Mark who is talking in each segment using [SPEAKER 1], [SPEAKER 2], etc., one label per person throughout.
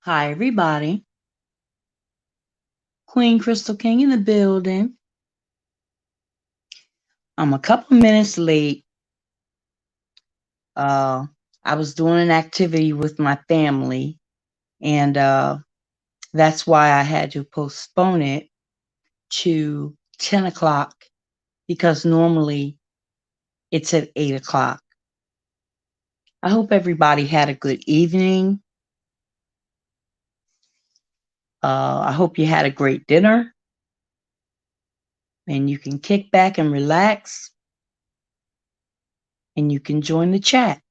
[SPEAKER 1] Hi, everybody. Queen Crystal King in the building. I'm a couple minutes late. Uh, I was doing an activity with my family, and that's why I had to postpone it to 10 o'clock because normally it's at 8 o'clock. I hope everybody had a good evening. I hope you had a great dinner and you can kick back and relax and you can join the chat.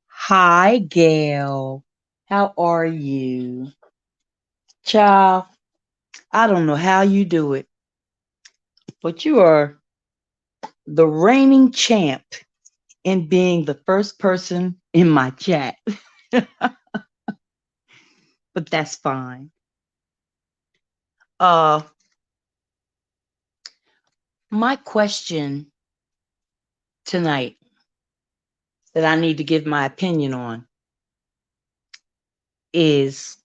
[SPEAKER 1] Hi, Gayle. How are you? Child, I don't know how you do it, but you are the reigning champ in being the first person in my chat. But that's fine. Uh, my question tonight that I need to give my opinion on is,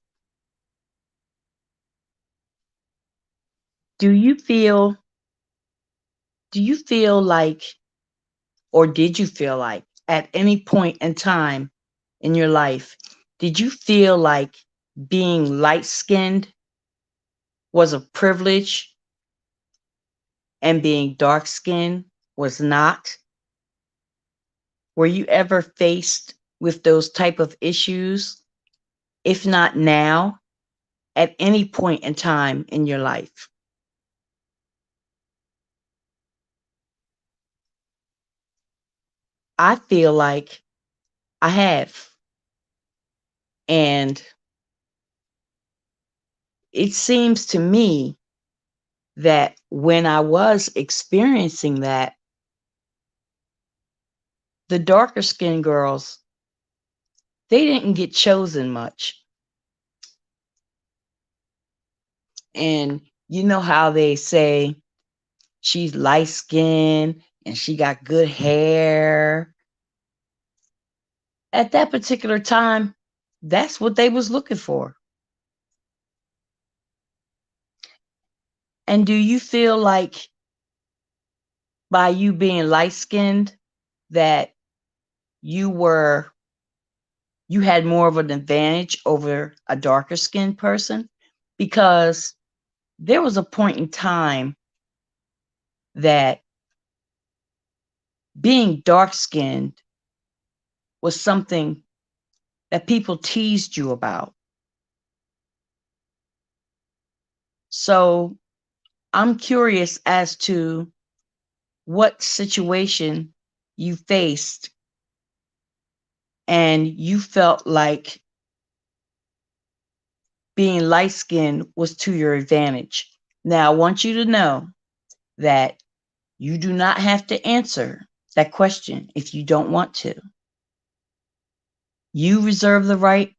[SPEAKER 1] do you feel do you feel like, or did you feel like at any point in time in your life, did you feel like being light skinned was a privilege and being dark skinned was not? Were you ever faced with those type of issues? If not now, at any point in time in your life? I feel like I have. And it seems to me that when I was experiencing that, the darker skinned girls, they didn't get chosen much. And you know how they say she's light skinned and she got good hair. At that particular time, that's what they was looking for. And do you feel like by you being light skinned that you were you had more of an advantage over a darker skinned person? Because there was a point in time that being dark skinned was something that people teased you about. So I'm curious as to what situation you faced and you felt like being light skinned was to your advantage. Now, I want you to know that you do not have to answer that question if you don't want to. You reserve the right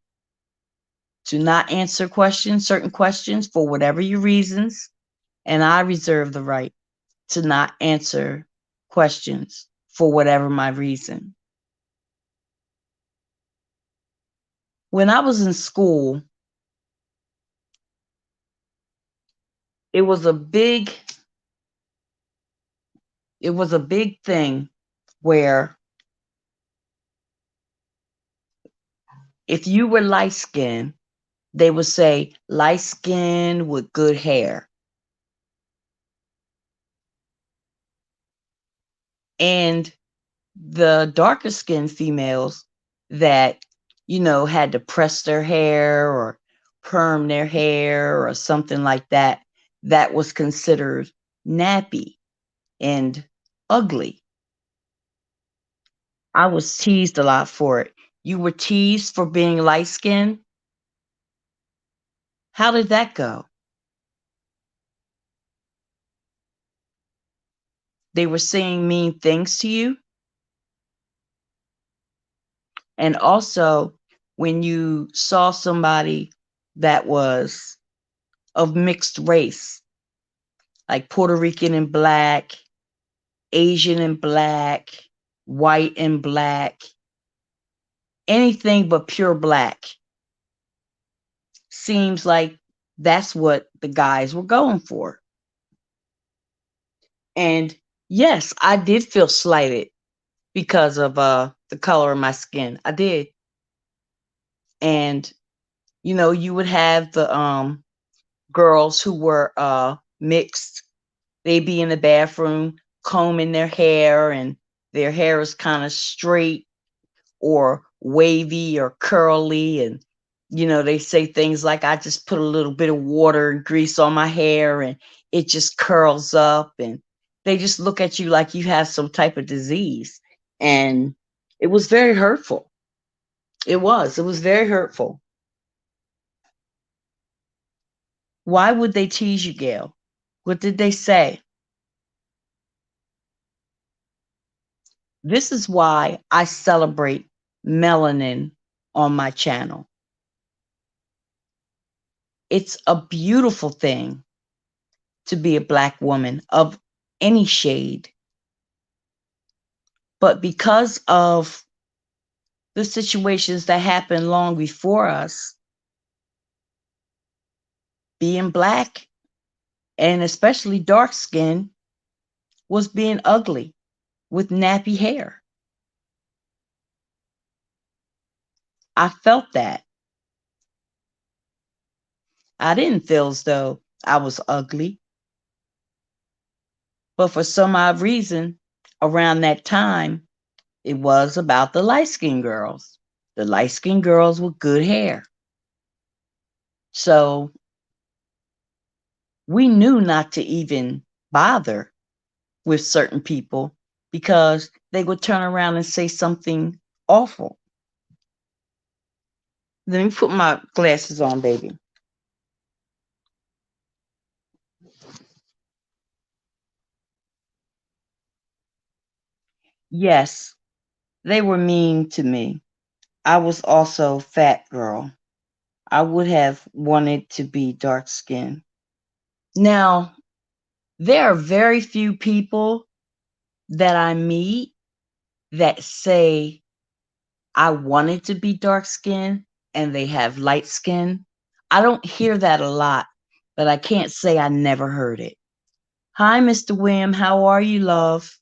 [SPEAKER 1] to not answer questions, certain questions, for whatever your reasons, and I reserve the right to not answer questions for whatever my reason. When I was in school, it was a big it was a big thing where if you were light skinned, they would say light skinned with good hair. And the darker skinned females that, had to press their hair or perm their hair or something like that, that was considered nappy and ugly. I was teased a lot for it. You were teased for being light skinned. How did that go? They were saying mean things to you. And also, when you saw somebody that was of mixed race, like Puerto Rican and black, Asian and black, white and black, anything but pure black. Seems like that's what the guys were going for. And yes, I did feel slighted because of the color of my skin. I did. And you would have the girls who were mixed. They'd be in the bathroom combing their hair, and their hair is kind of straight or wavy or curly. And they say things like, I just put a little bit of water and grease on my hair and it just curls up. And they just look at you like you have some type of disease. And it was very hurtful. It was very hurtful. Why would they tease you, Gayle? What did they say? This is why I celebrate melanin on my channel. It's a beautiful thing to be a Black woman of any shade. But because of the situations that happened long before us, being Black and especially dark skin was being ugly with nappy hair. I felt that. I didn't feel as though I was ugly. But for some odd reason, around that time, it was about the light skinned girls. The light skinned girls with good hair. So we knew not to even bother with certain people because they would turn around and say something awful. Let me put my glasses on, baby. Yes, they were mean to me. I was also fat girl. I would have wanted to be dark skinned. Now, there are very few people that I meet that say I wanted to be dark skinned and they have light skin. I don't hear that a lot, but I can't say I never heard it. Hi, Mr. William. How are you, love?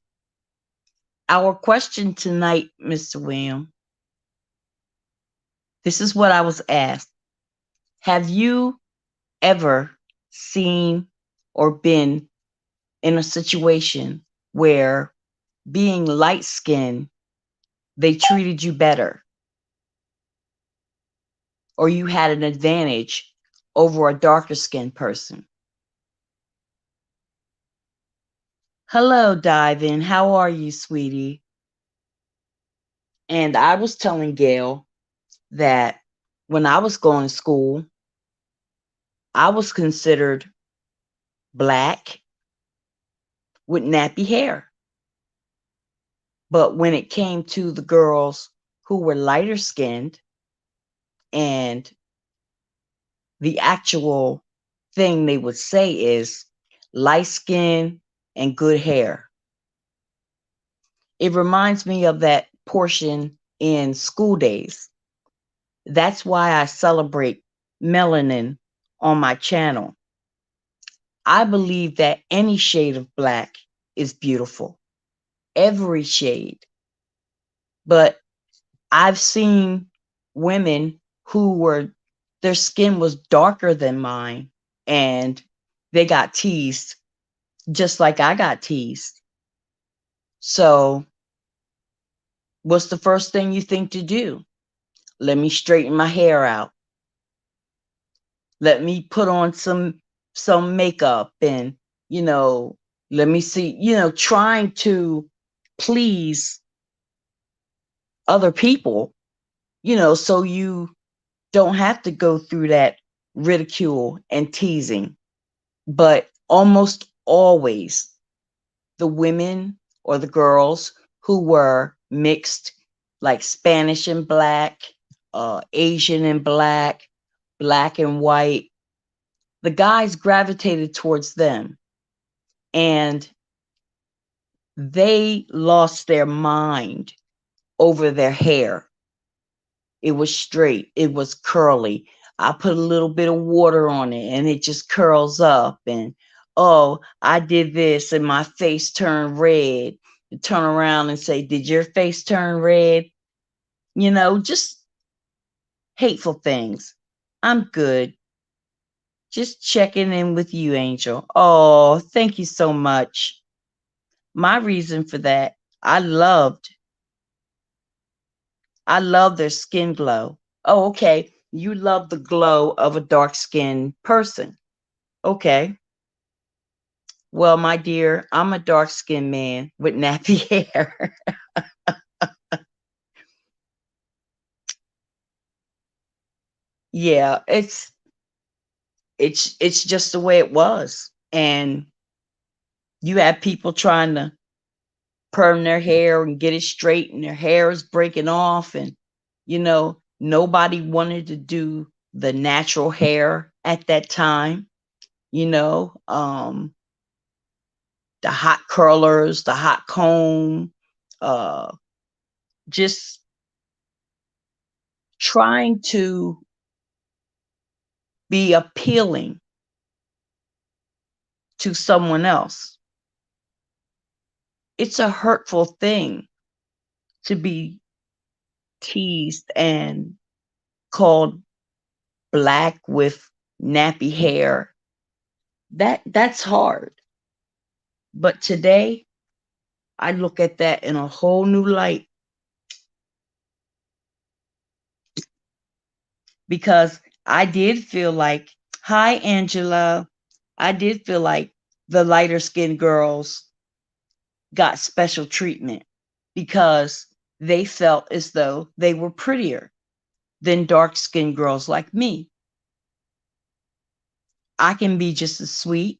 [SPEAKER 1] Our question tonight, Mr. William, this is what I was asked. Have you ever seen or been in a situation where being light skinned, they treated you better or you had an advantage over a darker skinned person? Hello, Dive-In. How are you, sweetie? And I was telling Gayle that when I was going to school, I was considered Black with nappy hair. But when it came to the girls who were lighter skinned and the actual thing they would say is light skin and good hair. It reminds me of that portion in School Days. That's why I celebrate melanin on my channel. I believe that any shade of Black is beautiful, every shade. But I've seen women who their skin was darker than mine and they got teased just like I got teased. So, what's the first thing you think to do? Let me straighten my hair out. Let me put on some makeup and, you know, let me see, trying to please other people, so you don't have to go through that ridicule and teasing. But almost always the women or the girls who were mixed, like Spanish and Black, Asian and Black, Black and white, the guys gravitated towards them and they lost their mind over their hair. it was straight, it was curly. I put a little bit of water on it and it just curls up. And oh, I did this and my face turned red. You turn around and say, did your face turn red? Just hateful things. I'm good. Just checking in with you, Angel. Oh, thank you so much. My reason for that, I love their skin glow. Oh, okay. You love the glow of a dark skinned person. Okay. Well, my dear, I'm a dark skinned man with nappy hair. Yeah, it's just the way it was. And you have people trying to perm their hair and get it straight and their hair is breaking off, and nobody wanted to do the natural hair at that time. you know um the hot curlers, the hot comb, uh just trying to be appealing to someone else. It's a hurtful thing to be teased and called black with nappy hair. That's hard. But today, I look at that in a whole new light, because I did feel like, hi, Angela, I did feel like the lighter skinned girls got special treatment because they felt as though they were prettier than dark skinned girls like me. I can be just as sweet.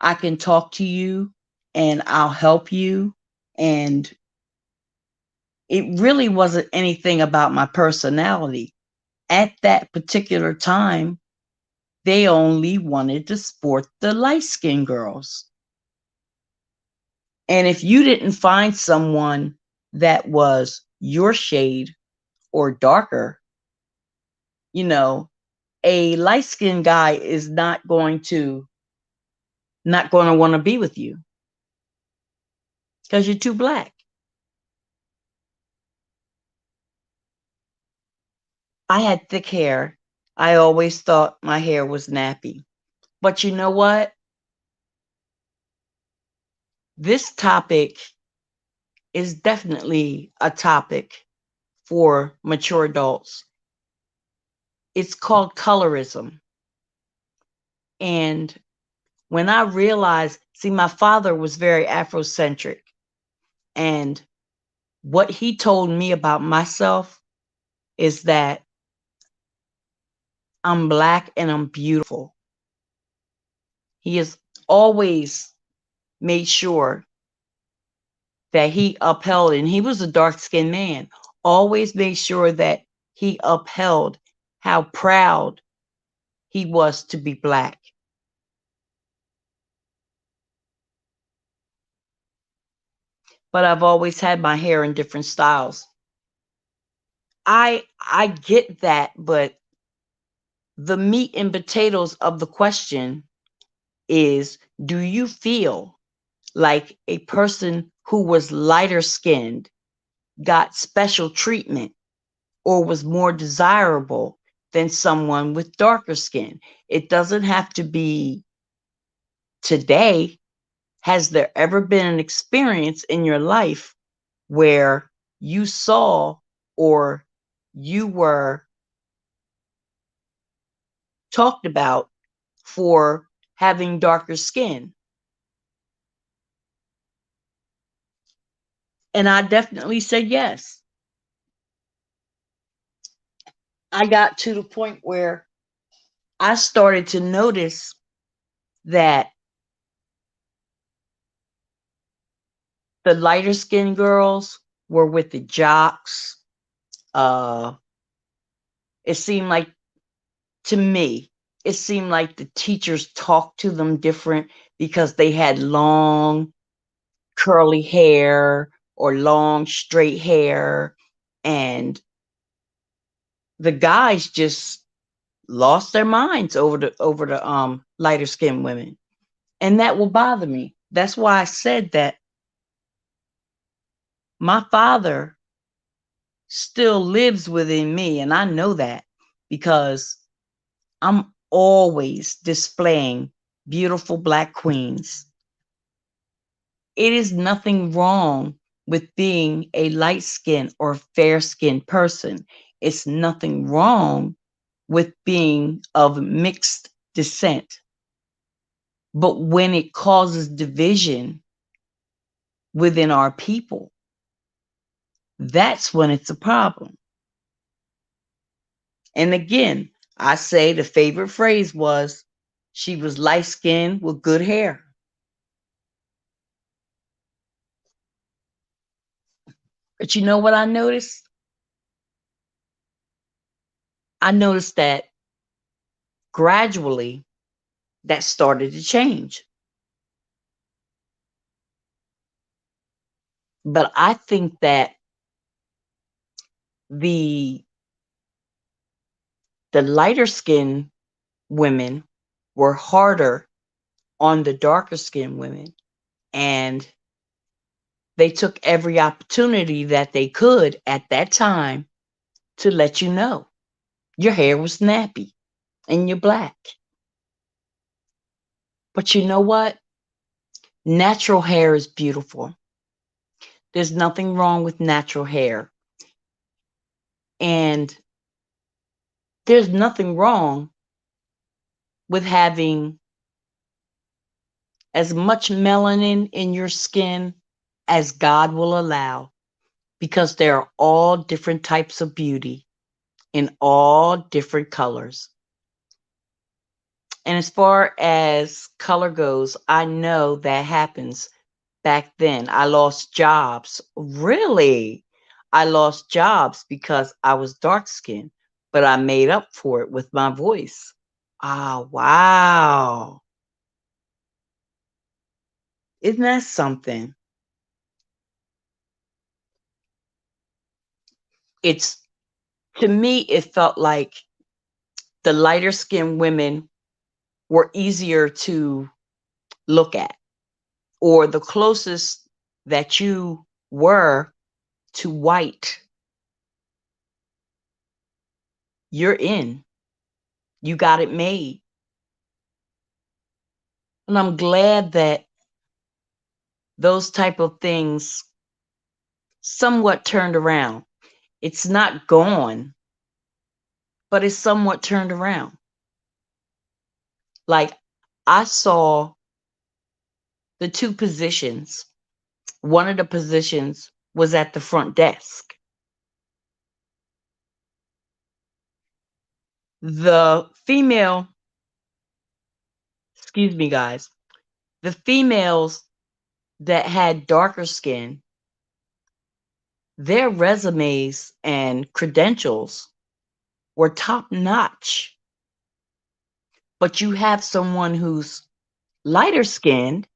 [SPEAKER 1] I can talk to you and I'll help you. And it really wasn't anything about my personality. At that particular time, they only wanted to sport the light skinned girls. And if you didn't find someone that was your shade or darker, you know, a light skinned guy is not going to want to be with you because you're too black. I had thick hair. I always thought my hair was nappy. But you know what? This topic is definitely a topic for mature adults. It's called colorism. And when I realized, see, my father was very Afrocentric. And what he told me about myself is that I'm black and I'm beautiful. He has always made sure that he upheld, and he was a dark skinned man, always made sure that he upheld how proud he was to be black. But I've always had my hair in different styles. I get that, but the meat and potatoes of the question is, do you feel like a person who was lighter skinned got special treatment or was more desirable than someone with darker skin? It doesn't have to be today. Has there ever been an experience in your life where you saw or you were talked about for having darker skin? And I definitely said yes. I got to the point where I started to notice that the lighter skinned girls were with the jocks. Uh, it seemed like, to me, it seemed like the teachers talked to them different because they had long, curly hair or long, straight hair. And the guys just lost their minds over the lighter skinned women. And that will bother me. That's why I said that my father still lives within me, and I know that because I'm always displaying beautiful black queens. It is nothing wrong with being a light skinned or fair skinned person. It's nothing wrong with being of mixed descent. But when it causes division within our people, that's when it's a problem. And again, I say the favorite phrase was, she was light skinned with good hair. But you know what I noticed? I noticed that gradually that started to change. But I think that the the lighter skinned women were harder on the darker skinned women, and they took every opportunity that they could at that time to let you know your hair was nappy and you're black. But you know what? Natural hair is beautiful. There's nothing wrong with natural hair. And there's nothing wrong with having as much melanin in your skin as God will allow, because there are all different types of beauty in all different colors. And as far as color goes, I know that happens. Back then, I lost jobs. Really? I lost jobs because I was dark skinned, but I made up for it with my voice. Ah, wow. Isn't that something? It's, to me, it felt like the lighter skinned women were easier to look at, or the closest that you were to white, you're in. You got it made. And I'm glad that those type of things somewhat turned around. It's not gone, but it's somewhat turned around. Like, I saw the two positions. One of the positions was at the front desk. The female, excuse me, guys, the females that had darker skin, their resumes and credentials were top notch. But you have someone who's lighter skinned,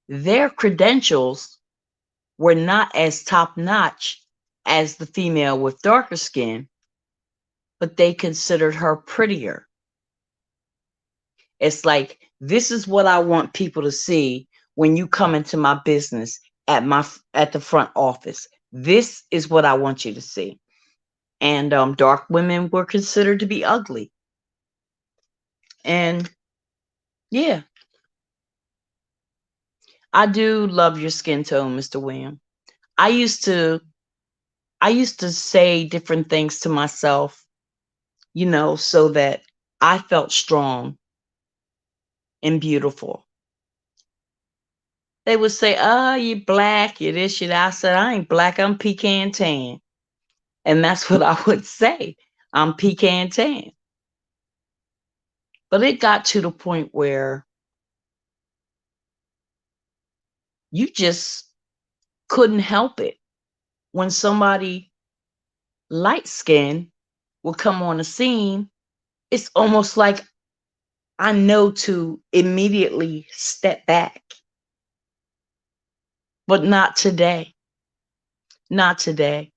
[SPEAKER 1] their credentials were not as top notch as the female with darker skin, but they considered her prettier. It's like, this is what I want people to see when you come into my business at the front office. This is what I want you to see. And dark women were considered to be ugly. And yeah, I do love your skin tone, Mr. William. I used to I used to say different things to myself, so that I felt strong and beautiful. They would say, "Oh, you black, you this, you that." I said, "I ain't black, I'm pecan tan." And that's what I would say. I'm pecan tan. But it got to the point where you just couldn't help it. When somebody light skinned would come on the scene, it's almost like I know to immediately step back. But not today. Not today.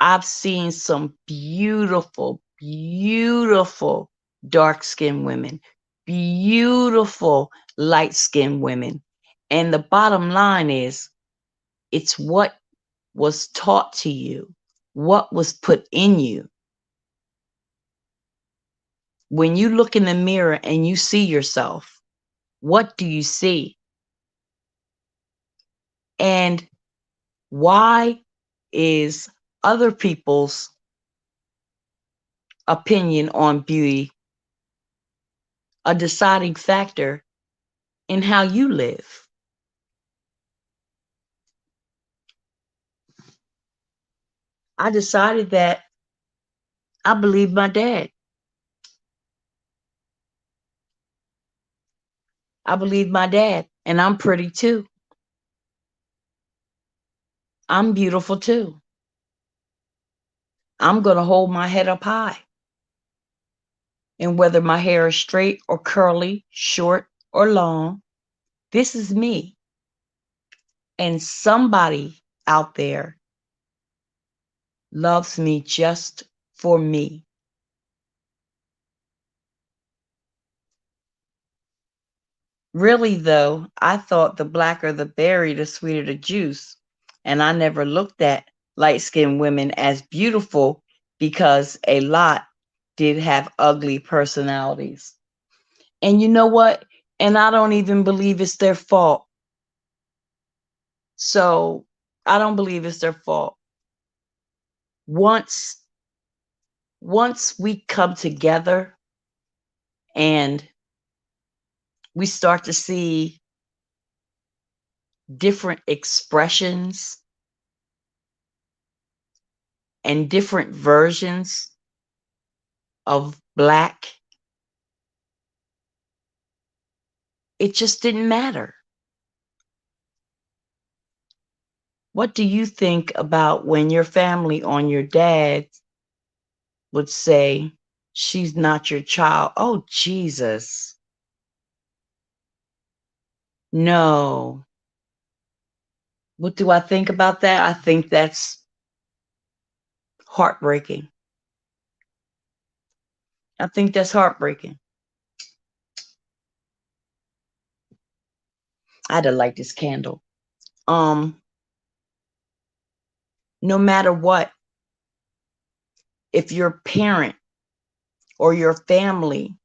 [SPEAKER 1] I've seen some beautiful, beautiful dark skinned women, beautiful light skinned women. And the bottom line is it's what was taught to you, what was put in you. When you look in the mirror and you see yourself, what do you see? And why is other people's opinion on beauty a deciding factor in how you live? I decided that I believe my dad. I believe my dad, and I'm pretty too. I'm beautiful too. I'm going to hold my head up high. And whether my hair is straight or curly, short or long, this is me. And somebody out there loves me just for me. Really, though, I thought the blacker the berry, the sweeter the juice. And I never looked at light skinned women as beautiful because a lot did have ugly personalities. And you know what? And I don't even believe it's their fault. So I don't believe it's their fault. Once we come together and we start to see different expressions and different versions of Black, it just didn't matter. What do you think about when your family on your dad would say, she's not your child? Oh, Jesus. No. What do I think about that? I think that's heartbreaking. I think that's heartbreaking. I had to light this candle. No matter what, if your parent or your family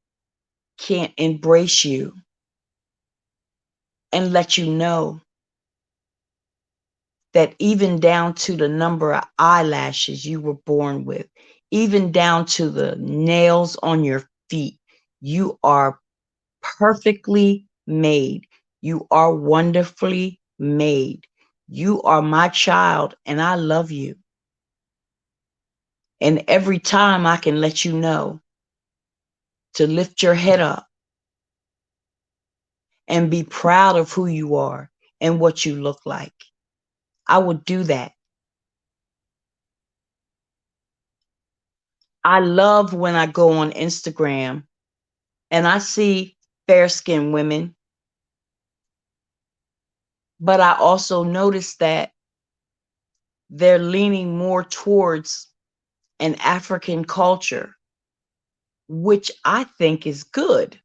[SPEAKER 1] can't embrace you and let you know that even down to the number of eyelashes you were born with, even down to the nails on your feet, you are perfectly made. You are wonderfully made. You are my child, and I love you. And every time I can let you know to lift your head up and be proud of who you are and what you look like, I would do that. I love when I go on Instagram and I see fair-skinned women, but I also notice that they're leaning more towards an African culture, which I think is good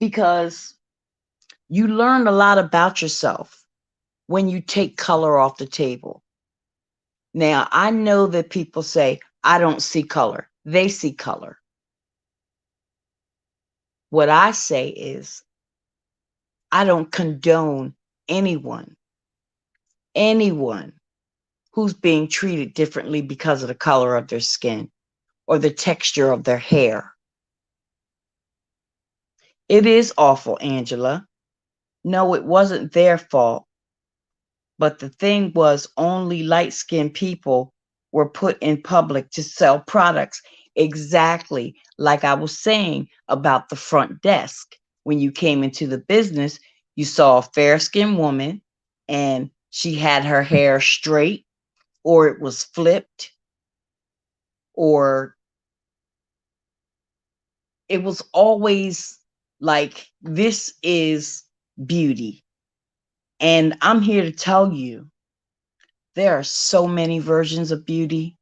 [SPEAKER 1] because you learn a lot about yourself when you take color off the table. Now, I know that people say, I don't see color. They see color. What I say is, I don't condone anyone who's being treated differently because of the color of their skin or the texture of their hair. It is awful, Angela. No, it wasn't their fault. But the thing was, only light-skinned people were put in public to sell products, exactly like I was saying about the front desk. When you came into the business, you saw a fair-skinned woman and she had her hair straight or it was flipped or it was always like, this is beauty. And I'm here to tell you There are so many versions of beauty,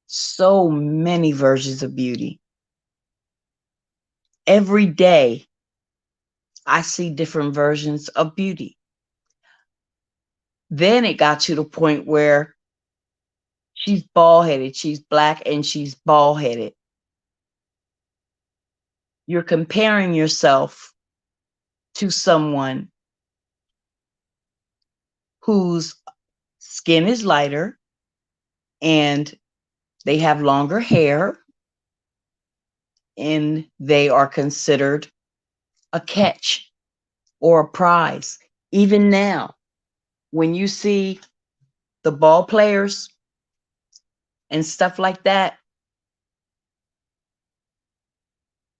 [SPEAKER 1] so many versions of beauty. Every day, I see different versions of beauty. Then it got to the point where she's bald headed, she's black, and she's bald headed. You're comparing yourself to someone whose skin is lighter and they have longer hair and they are considered a catch or a prize. Even now, when you see the ball players and stuff like that,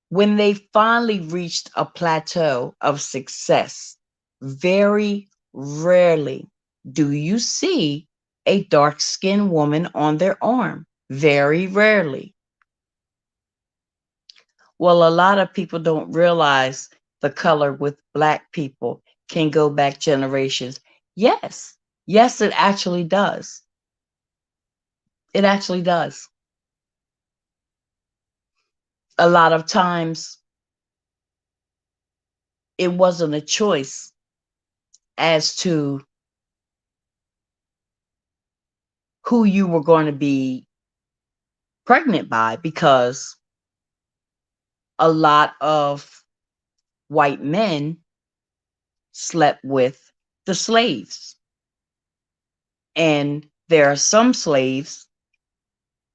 [SPEAKER 1] when they finally reached a plateau of success, very rarely do you see a dark-skinned woman on their arm. Very rarely. Well, a lot of people don't realize the color with Black people can go back generations. Yes, yes, it actually does. It actually does. A lot of times, it wasn't a choice as to who you were going to be pregnant by, because a lot of white men slept with the slaves. And there are some slaves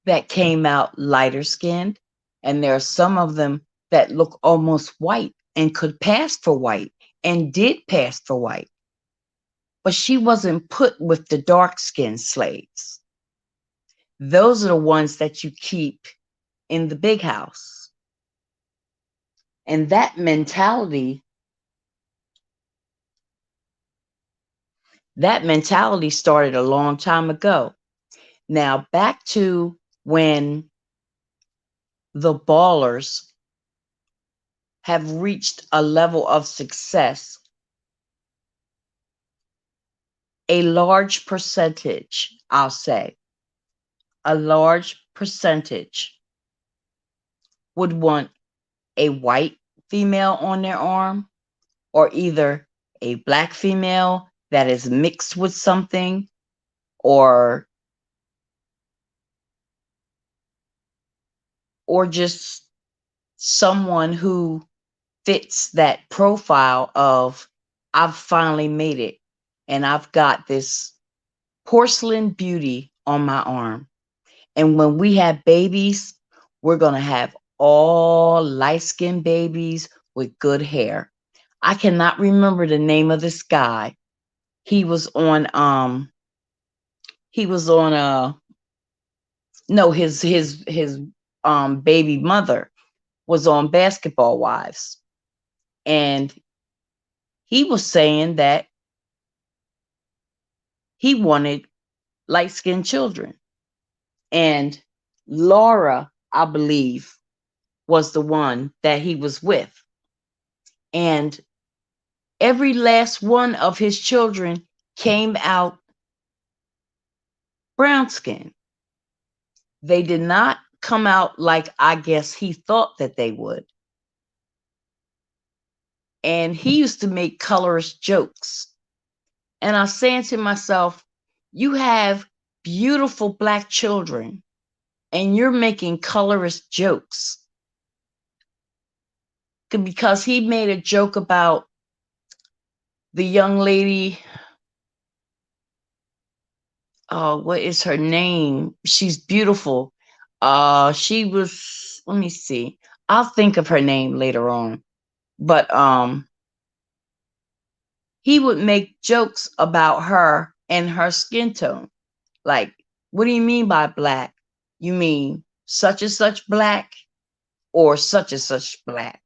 [SPEAKER 1] that came out lighter skinned, and there are some of them that look almost white and could pass for white and did pass for white. But she wasn't put with the dark skinned slaves. Those are the ones that you keep in the big house. And that mentality started a long time ago. Now, back to when the ballers have reached a level of success, a large percentage, I'll say, a large percentage would want a white female on their arm, or either a Black female that is mixed with something, or just someone who fits that profile of, I've finally made it and I've got this porcelain beauty on my arm. And when we have babies, we're going to have all light-skinned babies with good hair. I cannot remember the name of this guy. He was on he was on no, his baby mother was on Basketball Wives. And he was saying that he wanted light-skinned children. And Laura, I believe, was the one that he was with. And every last one of his children came out brown skin. They did not come out like I guess he thought that they would. And he used to make colorous jokes. And I was saying to myself, you have beautiful Black children and you're making colorous jokes. Because he made a joke about the young lady, what is her name? She's beautiful. She was, let me see. I'll think of her name later on. But he would make jokes about her and her skin tone. Like, what do you mean by Black? You mean such and such Black or such and such Black?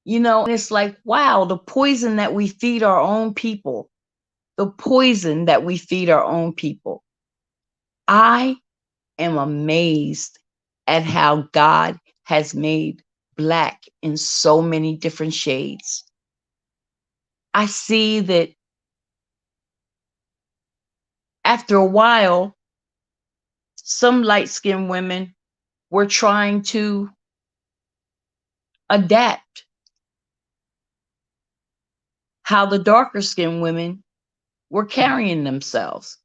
[SPEAKER 1] You know, and it's like, wow, the poison that we feed our own people, the poison that we feed our own people. I am amazed at how God has made Black in so many different shades. I see that after a while, some light-skinned women were trying to adapt how the darker-skinned women were carrying themselves.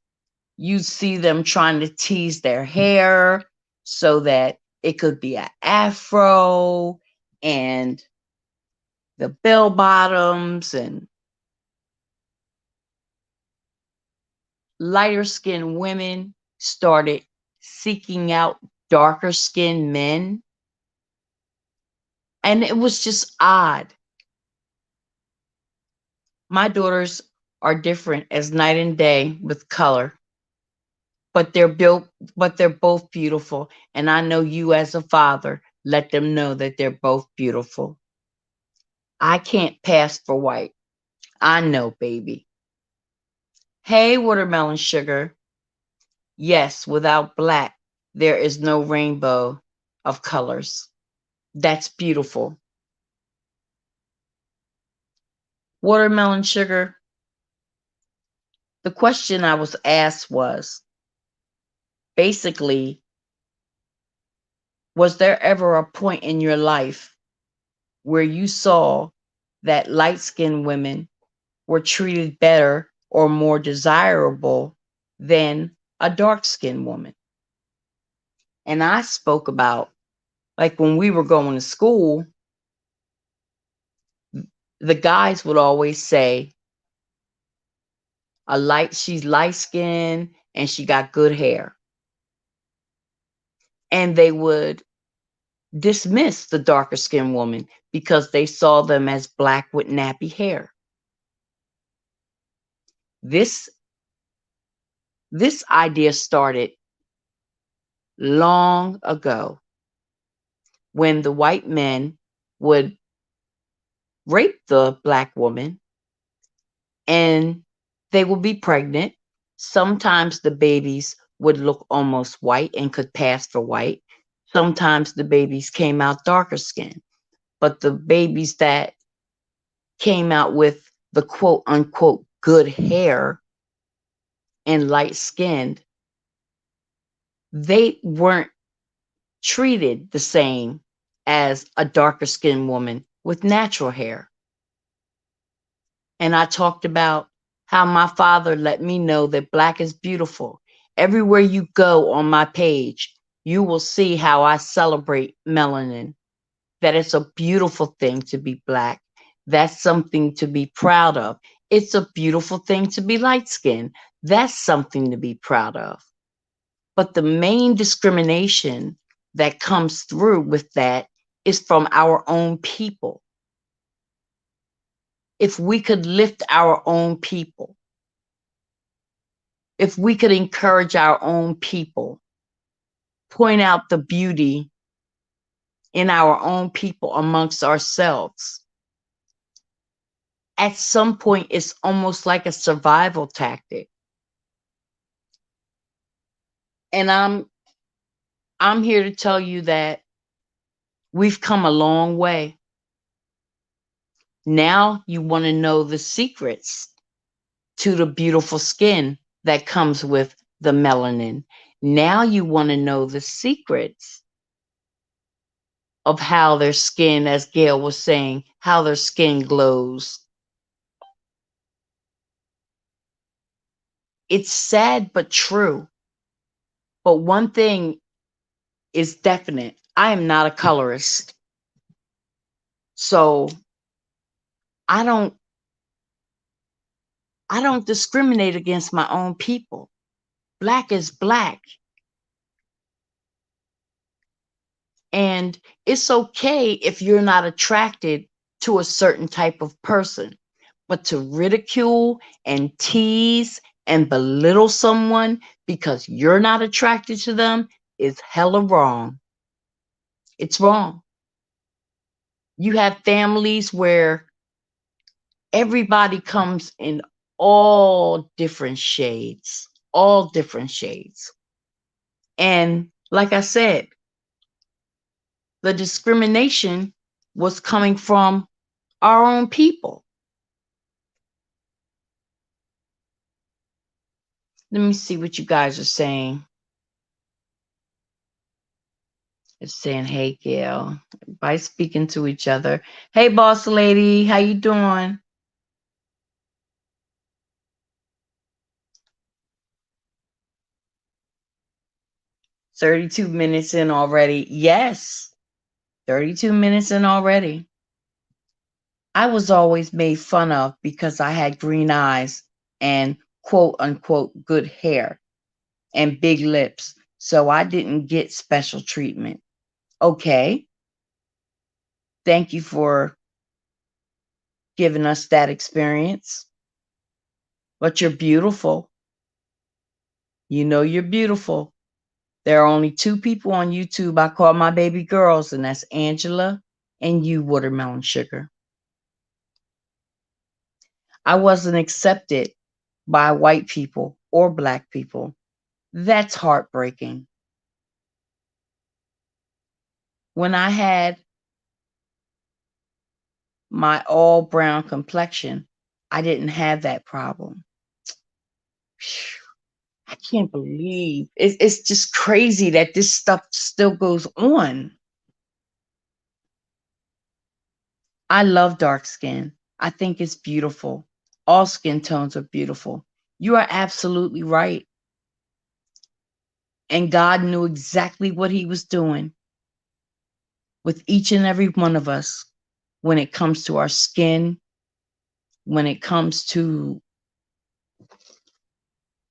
[SPEAKER 1] You see them trying to tease their hair so that it could be an afro, and the bell bottoms, and lighter skinned women started seeking out darker skinned men. And it was just odd. My daughters are different as night and day with color, but they're both beautiful. And I know you as a father, let them know that they're both beautiful. I can't pass for white. I know, baby. Hey, watermelon sugar. Yes, without black, there is no rainbow of colors. That's beautiful. Watermelon sugar. The question I was asked was basically, was there ever a point in your life where you saw that light skinned women were treated better or more desirable than a dark skinned woman? And I spoke about, like, when we were going to school, the guys would always say, she's light skinned and she got good hair. And they would dismiss the darker skinned woman because they saw them as black with nappy hair. This idea started long ago when the white men would rape the black woman and they would be pregnant. Sometimes the babies would look almost white and could pass for white. Sometimes the babies came out darker skinned, but the babies that came out with the quote unquote good hair and light skinned, they weren't treated the same as a darker skinned woman with natural hair. And I talked about how my father let me know that black is beautiful. Everywhere you go on my page, you will see how I celebrate melanin, that it's a beautiful thing to be black. That's something to be proud of. It's a beautiful thing to be light skinned. That's something to be proud of. But the main discrimination that comes through with that is from our own people. If we could lift our own people, if we could encourage our own people, point out the beauty in our own people amongst ourselves, at some point it's almost like a survival tactic. And I'm here to tell you that we've come a long way. Now you want to know the secrets to the beautiful skin that comes with the melanin. Now you want to know the secrets of how their skin, as Gayle was saying, how their skin glows. It's sad but true. But one thing is definite. I am not a colorist. So I don't discriminate against my own people. Black is black. And it's okay if you're not attracted to a certain type of person, but to ridicule and tease and belittle someone because you're not attracted to them is hella wrong. It's wrong. You have families where everybody comes in all different shades, all different shades. And like I said, the discrimination was coming from our own people. Let me see what you guys are saying. It's saying, hey, Gail. By speaking to each other. Hey, boss lady, how you doing? 32 minutes in already. Yes, 32 minutes in already. I was always made fun of because I had green eyes and quote unquote good hair and big lips. So I didn't get special treatment. Okay. Thank you for giving us that experience. But you're beautiful. You know you're beautiful. There are only two people on YouTube I call my baby girls, and that's Angela and you, Watermelon Sugar. I wasn't accepted by white people or black people. That's heartbreaking. When I had my all brown complexion, I didn't have that problem. I can't believe it's just crazy that this stuff still goes on. I love dark skin. I think it's beautiful. All skin tones are beautiful. You are absolutely right. And God knew exactly what he was doing with each and every one of us when it comes to our skin, when it comes to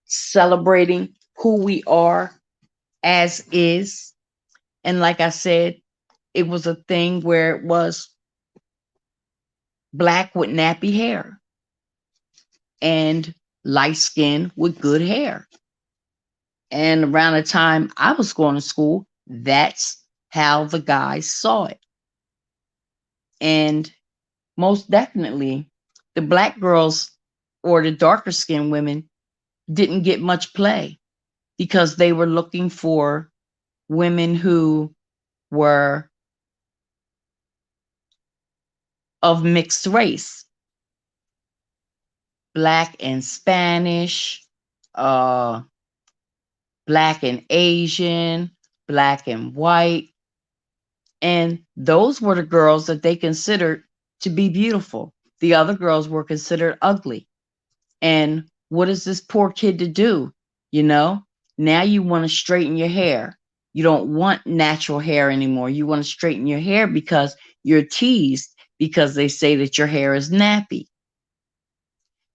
[SPEAKER 1] celebrating who we are as is. And like I said, it was a thing where it was black with nappy hair and light skin with good hair. And around the time I was going to school, that's how the guys saw it. And most definitely, the black girls or the darker skinned women didn't get much play because they were looking for women who were of mixed race, black and Spanish, uh, black and Asian, black and white. And those were the girls that they considered to be beautiful. The other girls were considered ugly. And what is this poor kid to do? You know, now you want to straighten your hair. You don't want natural hair anymore. You want to straighten your hair because you're teased because they say that your hair is nappy.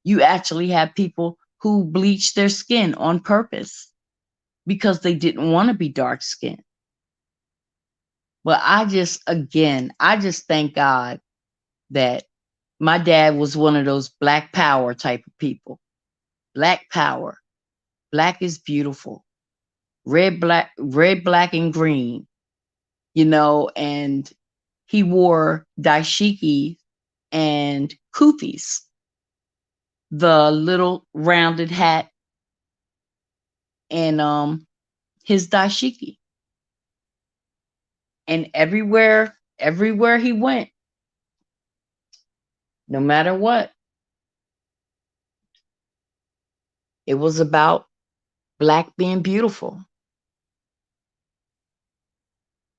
[SPEAKER 1] You actually have people who bleach their skin on purpose because they didn't want to be dark skinned. Well, I just thank God that my dad was one of those black power type of people. Black power. Black is beautiful. Red, black, and green, and he wore dashiki and kufis, the little rounded hat, and his dashiki. And everywhere he went, no matter what, it was about black being beautiful.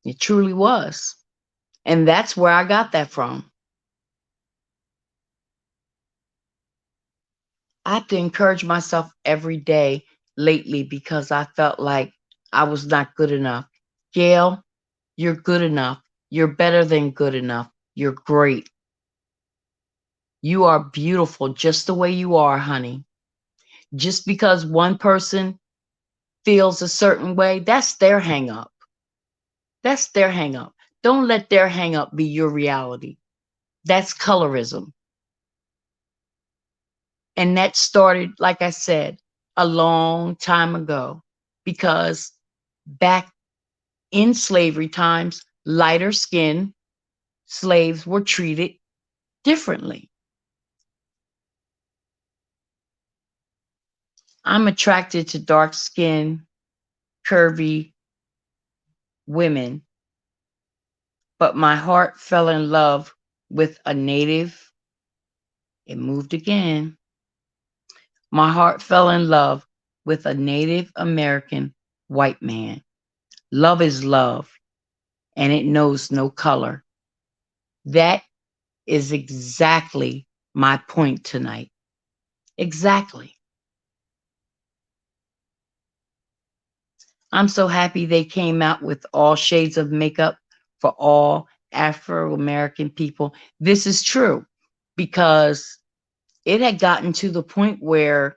[SPEAKER 1] It truly was. And that's where I got that from. I have to encourage myself every day lately because I felt like I was not good enough. Gail, you're good enough. You're better than good enough. You're great. You are beautiful just the way you are, honey. Just because one person feels a certain way, that's their hang up. That's their hang up. Don't let their hang up be your reality. That's colorism. And that started, like I said, a long time ago because back in slavery times, lighter skinned slaves were treated differently. I'm attracted to dark skinned, curvy women, but my heart fell in love with a native. It moved again. My heart fell in love with a Native American white man. Love is love, and it knows no color. That is exactly my point tonight. Exactly. I'm so happy they came out with all shades of makeup for all Afro American people. This is true because it had gotten to the point where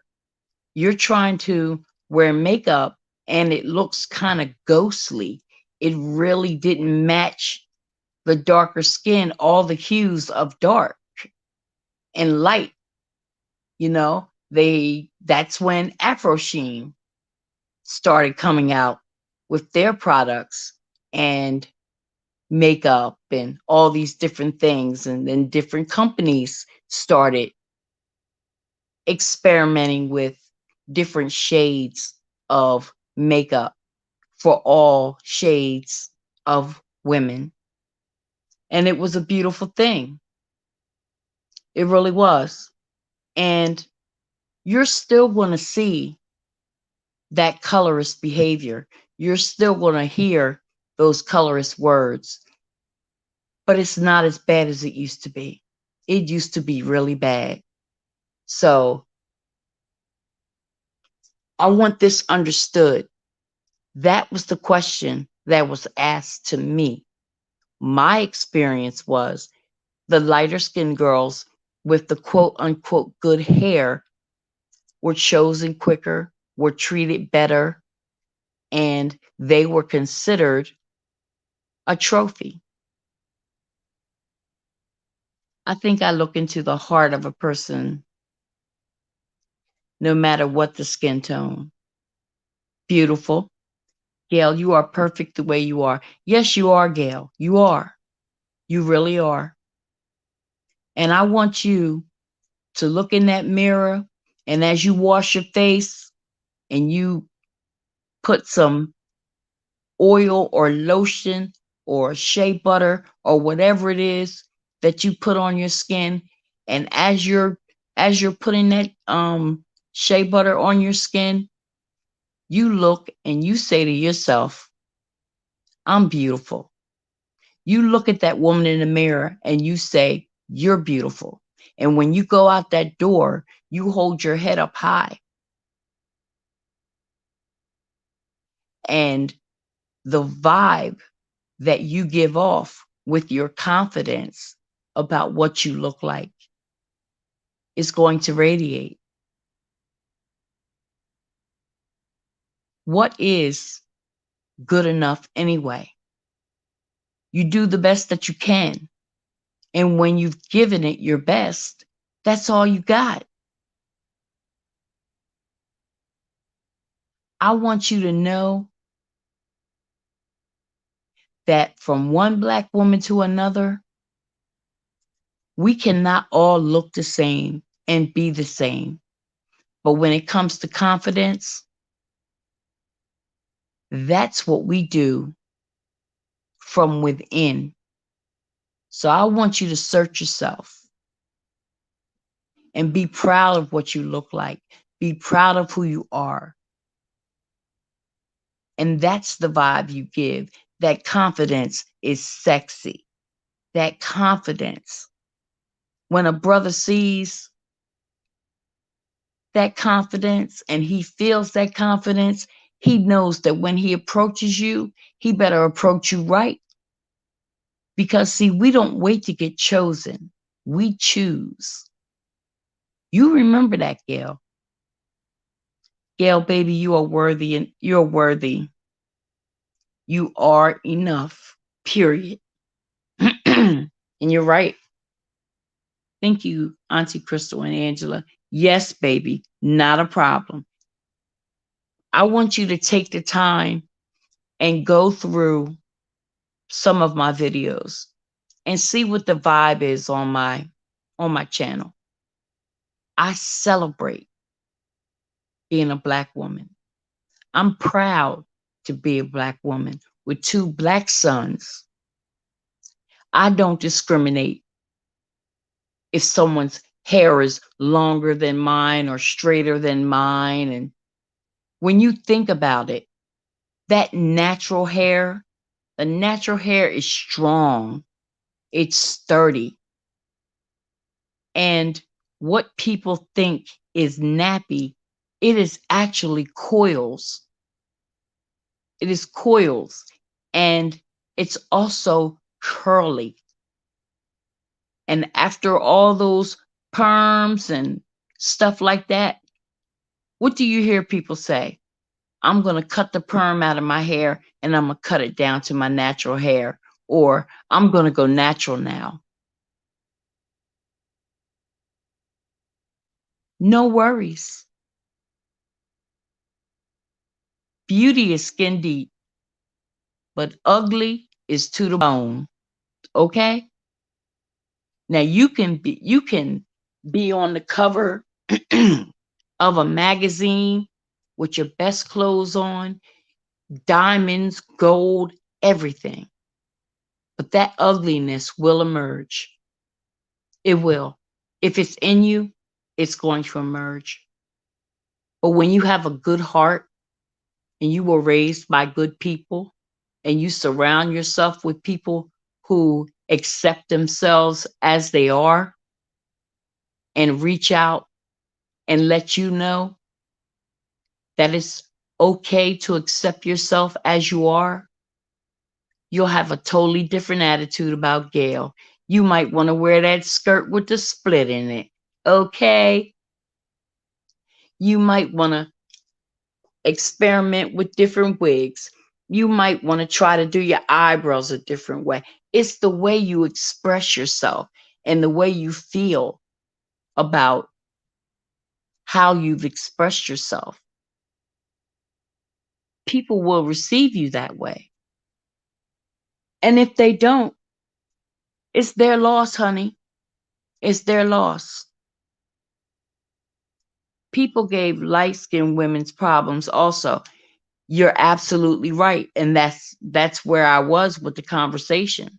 [SPEAKER 1] you're trying to wear makeup and it looks kind of ghostly. It really didn't match the darker skin, all the hues of dark and light. That's when Afro Sheen started coming out with their products and makeup and all these different things. And then different companies started experimenting with different shades of makeup for all shades of women. And it was a beautiful thing. It really was. And you're still going to see that colorist behavior. You're still going to hear those colorist words, but it's not as bad as it used to be. It used to be really bad. So I want this understood. That was the question that was asked to me. My experience was the lighter skinned girls with the quote unquote good hair were chosen quicker, were treated better, and they were considered a trophy. I think I look into the heart of a person no matter what the skin tone. Beautiful. Gayle, you are perfect the way you are. Yes, you are, Gayle. You are. You really are. And I want you to look in that mirror, and as you wash your face and you put some oil or lotion or shea butter or whatever it is that you put on your skin, and as you're putting that shea butter on your skin, you look and you say to yourself, I'm beautiful. You look at that woman in the mirror and you say, you're beautiful. And when you go out that door, you hold your head up high. And the vibe that you give off with your confidence about what you look like is going to radiate. What is good enough anyway? You do the best that you can. And when you've given it your best, that's all you got. I want you to know that from one Black woman to another, we cannot all look the same and be the same. But when it comes to confidence, that's what we do from within. So I want you to search yourself and be proud of what you look like. Be proud of who you are. And that's the vibe you give. That confidence is sexy. That confidence. When a brother sees that confidence and he feels that confidence, he knows that when he approaches you, he better approach you right. Because, see, we don't wait to get chosen. We choose. You remember that, Gayle. Gayle, baby, you are worthy and you're worthy. You are enough, period. And you're right. Thank you, Auntie Chrystal and Angela. Yes, baby, not a problem. I want you to take the time and go through some of my videos and see what the vibe is on my channel. I celebrate being a Black woman. I'm proud to be a Black woman with 2 Black sons. I don't discriminate if someone's hair is longer than mine or straighter than mine. And When you think about it, that natural hair, the natural hair is strong, it's sturdy. And what people think is nappy, it is actually coils. It is coils. And it's also curly. And after all those perms and stuff like that, what do you hear people say? I'm going to cut the perm out of my hair and I'm going to cut it down to my natural hair. Or I'm going to go natural now. No worries. Beauty is skin deep, but ugly is to the bone. Okay? Now you can be on the cover of a magazine with your best clothes on, diamonds, gold, everything. But that ugliness will emerge. It will. If it's in you, it's going to emerge. But when you have a good heart and you were raised by good people and you surround yourself with people who accept themselves as they are and reach out and let you know that it's okay to accept yourself as you are, you'll have a totally different attitude about Gayle. You might want to wear that skirt with the split in it. Okay? You might want to experiment with different wigs. You might want to try to do your eyebrows a different way. It's the way you express yourself and the way you feel about how you've expressed yourself. People will receive you that way. And if they don't, it's their loss, honey. It's their loss. People gave light-skinned women's problems also. You're absolutely right. And that's where I was with the conversation.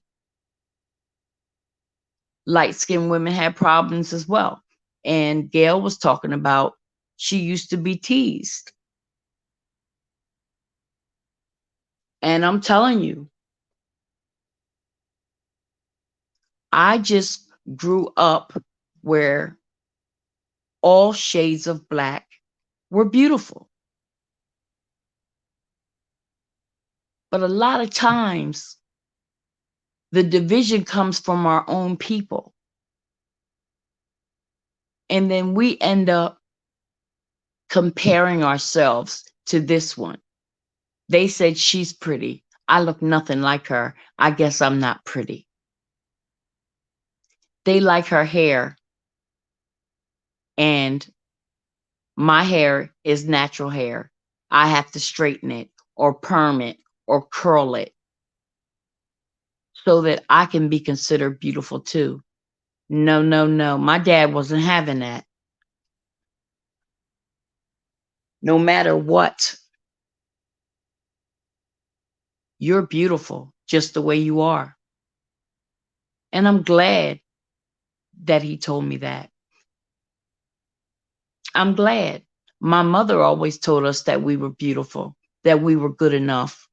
[SPEAKER 1] Light-skinned women had problems as well. And Gayle was talking about she used to be teased. And I'm telling you, I just grew up where all shades of black were beautiful. But a lot of times, the division comes from our own people. And then we end up comparing ourselves to this one. They said she's pretty. I look nothing like her. I guess I'm not pretty. They like her hair, and my hair is natural hair. I have to straighten it or perm it or curl it so that I can be considered beautiful too. No, no, no. My dad wasn't having that. No matter what, you're beautiful just the way you are. And I'm glad that he told me that. I'm glad. My mother always told us that we were beautiful, that we were good enough.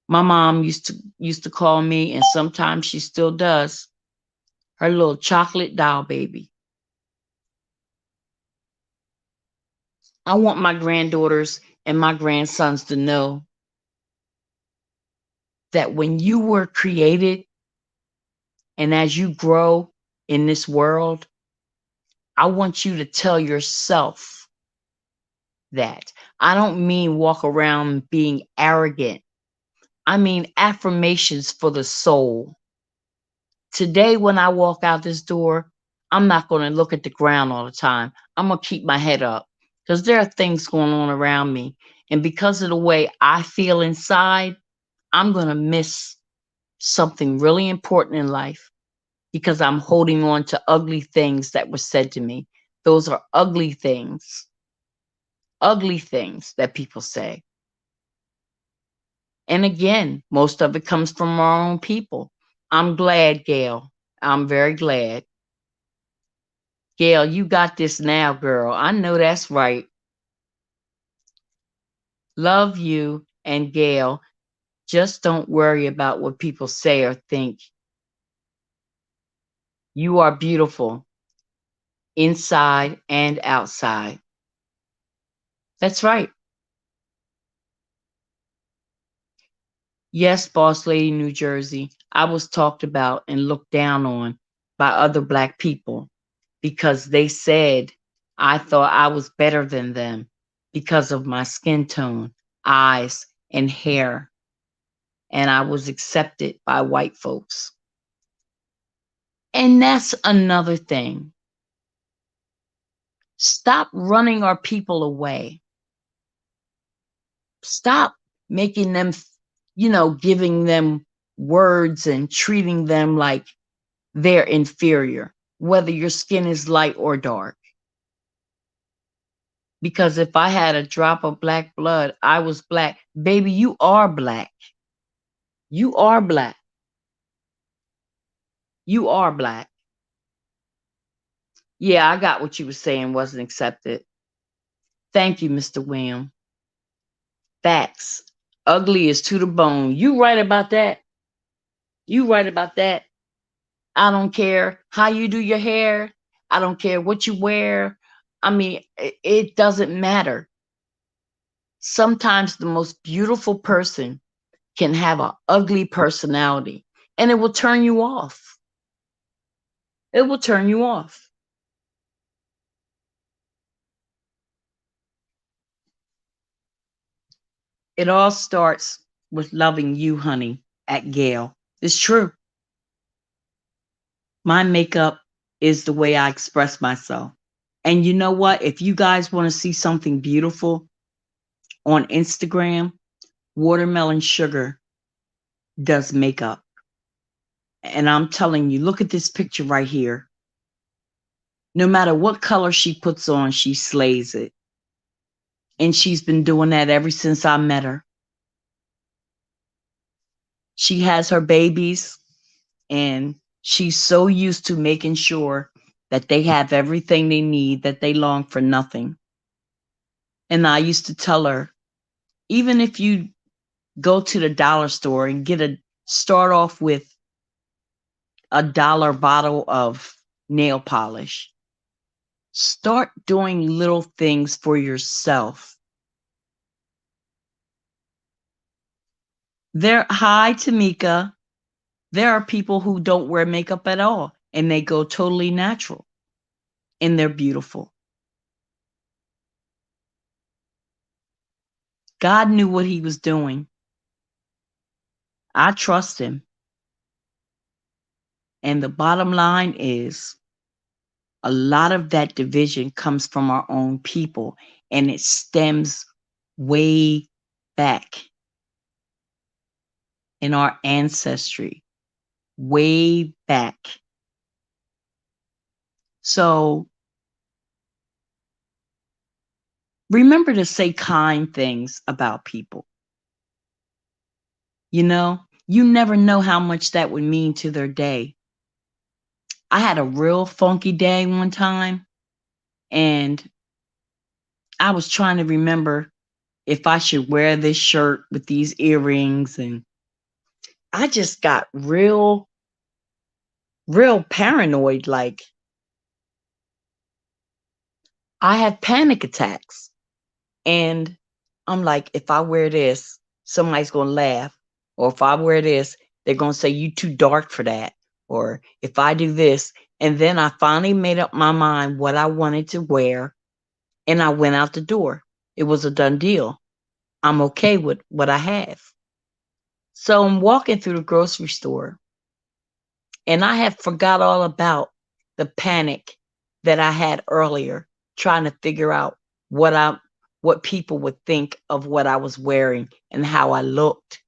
[SPEAKER 1] My mom used to call me, and sometimes she still does, her little chocolate doll baby. I want my granddaughters and my grandsons to know that when you were created and as you grow in this world, I want you to tell yourself that. I don't mean walk around being arrogant. I mean affirmations for the soul. Today, when I walk out this door, I'm not going to look at the ground all the time. I'm going to keep my head up because there are things going on around me. And because of the way I feel inside, I'm going to miss something really important in life because I'm holding on to ugly things that were said to me. Those are ugly things that people say. And again, most of it comes from our own people. I'm glad, Gayle. I'm very glad. Gayle, you got this now, girl. I know that's right. Love you and Gayle. Just don't worry about what people say or think. You are beautiful inside and outside. That's right. Yes, Boss Lady, New Jersey, I was talked about and looked down on by other Black people because they said I thought I was better than them because of my skin tone, eyes, and hair, and I was accepted by white folks. And that's another thing. Stop running our people away. Stop making them, giving them words and treating them like they're inferior, whether your skin is light or dark. Because if I had a drop of Black blood, I was Black. Baby, you are Black. You are Black. You are Black. Yeah, I got what you were saying wasn't accepted. Thank you, Mr. William. Facts. Ugly is to the bone. You right about that. You right about that. I don't care how you do your hair. I don't care what you wear. I mean, it doesn't matter. Sometimes the most beautiful person can have an ugly personality and it will turn you off. It will turn you off. It all starts with loving you, honey, at Gayle. It's true. My makeup is the way I express myself. And you know what? If you guys want to see something beautiful on Instagram, Watermelon Sugar does makeup. And I'm telling you, look at this picture right here. No matter what color she puts on, she slays it. And she's been doing that ever since I met her. She has her babies, and she's so used to making sure that they have everything they need, that they long for nothing. And I used to tell her, even if you go to the dollar store and start off with $1 bottle of nail polish, start doing little things for yourself. Hi, Tameca. There are people who don't wear makeup at all and they go totally natural and they're beautiful. God knew what he was doing. I trust him. And the bottom line is a lot of that division comes from our own people and it stems way back in our ancestry, way back. So remember to say kind things about people. You never know how much that would mean to their day. I had a real funky day one time, and I was trying to remember if I should wear this shirt with these earrings, and I just got real paranoid. Like, I have panic attacks, and I'm like, if I wear this, somebody's gonna laugh, or if I wear this, they're gonna say you too dark for that, or if I do this. And then I finally made up my mind what I wanted to wear, and I went out the door. It was a done deal. I'm okay with what I have. So I'm walking through the grocery store, and I had forgot all about the panic that I had earlier, trying to figure out what people would think of what I was wearing and how I looked.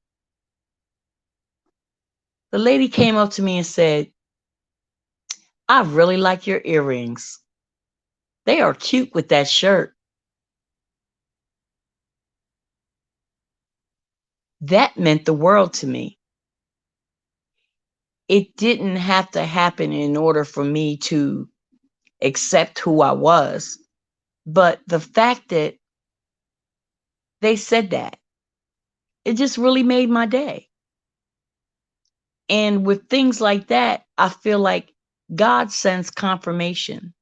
[SPEAKER 1] The lady came up to me and said, "I really like your earrings. They are cute with that shirt." That meant the world to me. It didn't have to happen in order for me to accept who I was. But the fact that they said that. It just really made my day. And with things like that, I feel like God sends confirmation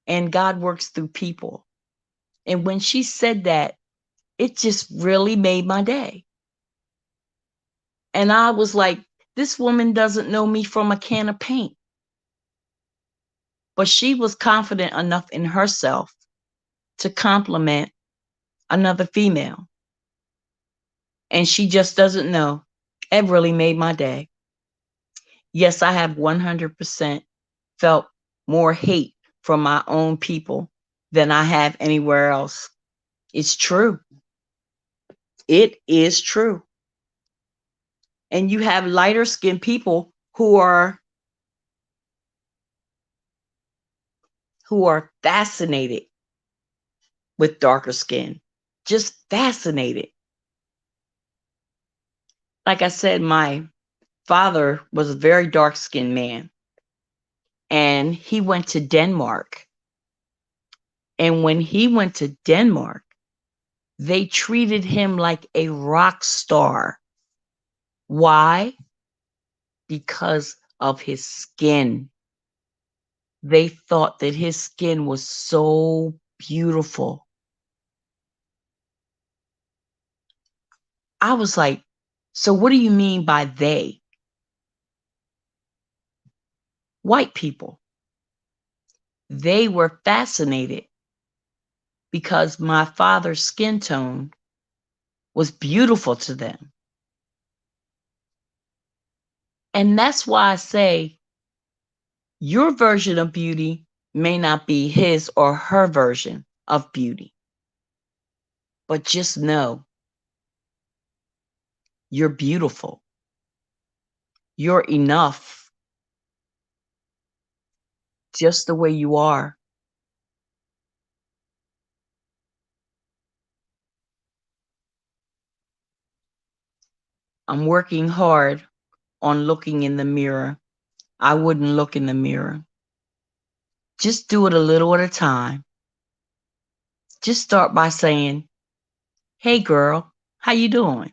[SPEAKER 1] and God works through people. And when she said that, it just really made my day. And I was like, this woman doesn't know me from a can of paint. But she was confident enough in herself to compliment another female. And she just doesn't know. It really made my day. Yes, I have 100% felt more hate from my own people than I have anywhere else. It's true. It is true. And you have lighter skinned people who are fascinated with darker skin. Just fascinated. Like I said, my father was a very dark skinned man and he went to Denmark. And when he went to Denmark, they treated him like a rock star. Why? Because of his skin. They thought that his skin was so beautiful. I was like, so what do you mean by they? White people. They were fascinated because my father's skin tone was beautiful to them. And that's why I say your version of beauty may not be his or her version of beauty. But just know you're beautiful. You're enough just the way you are. I'm working hard on looking in the mirror. I wouldn't look in the mirror. Just do it a little at a time. Just start by saying, "Hey girl, how you doing?"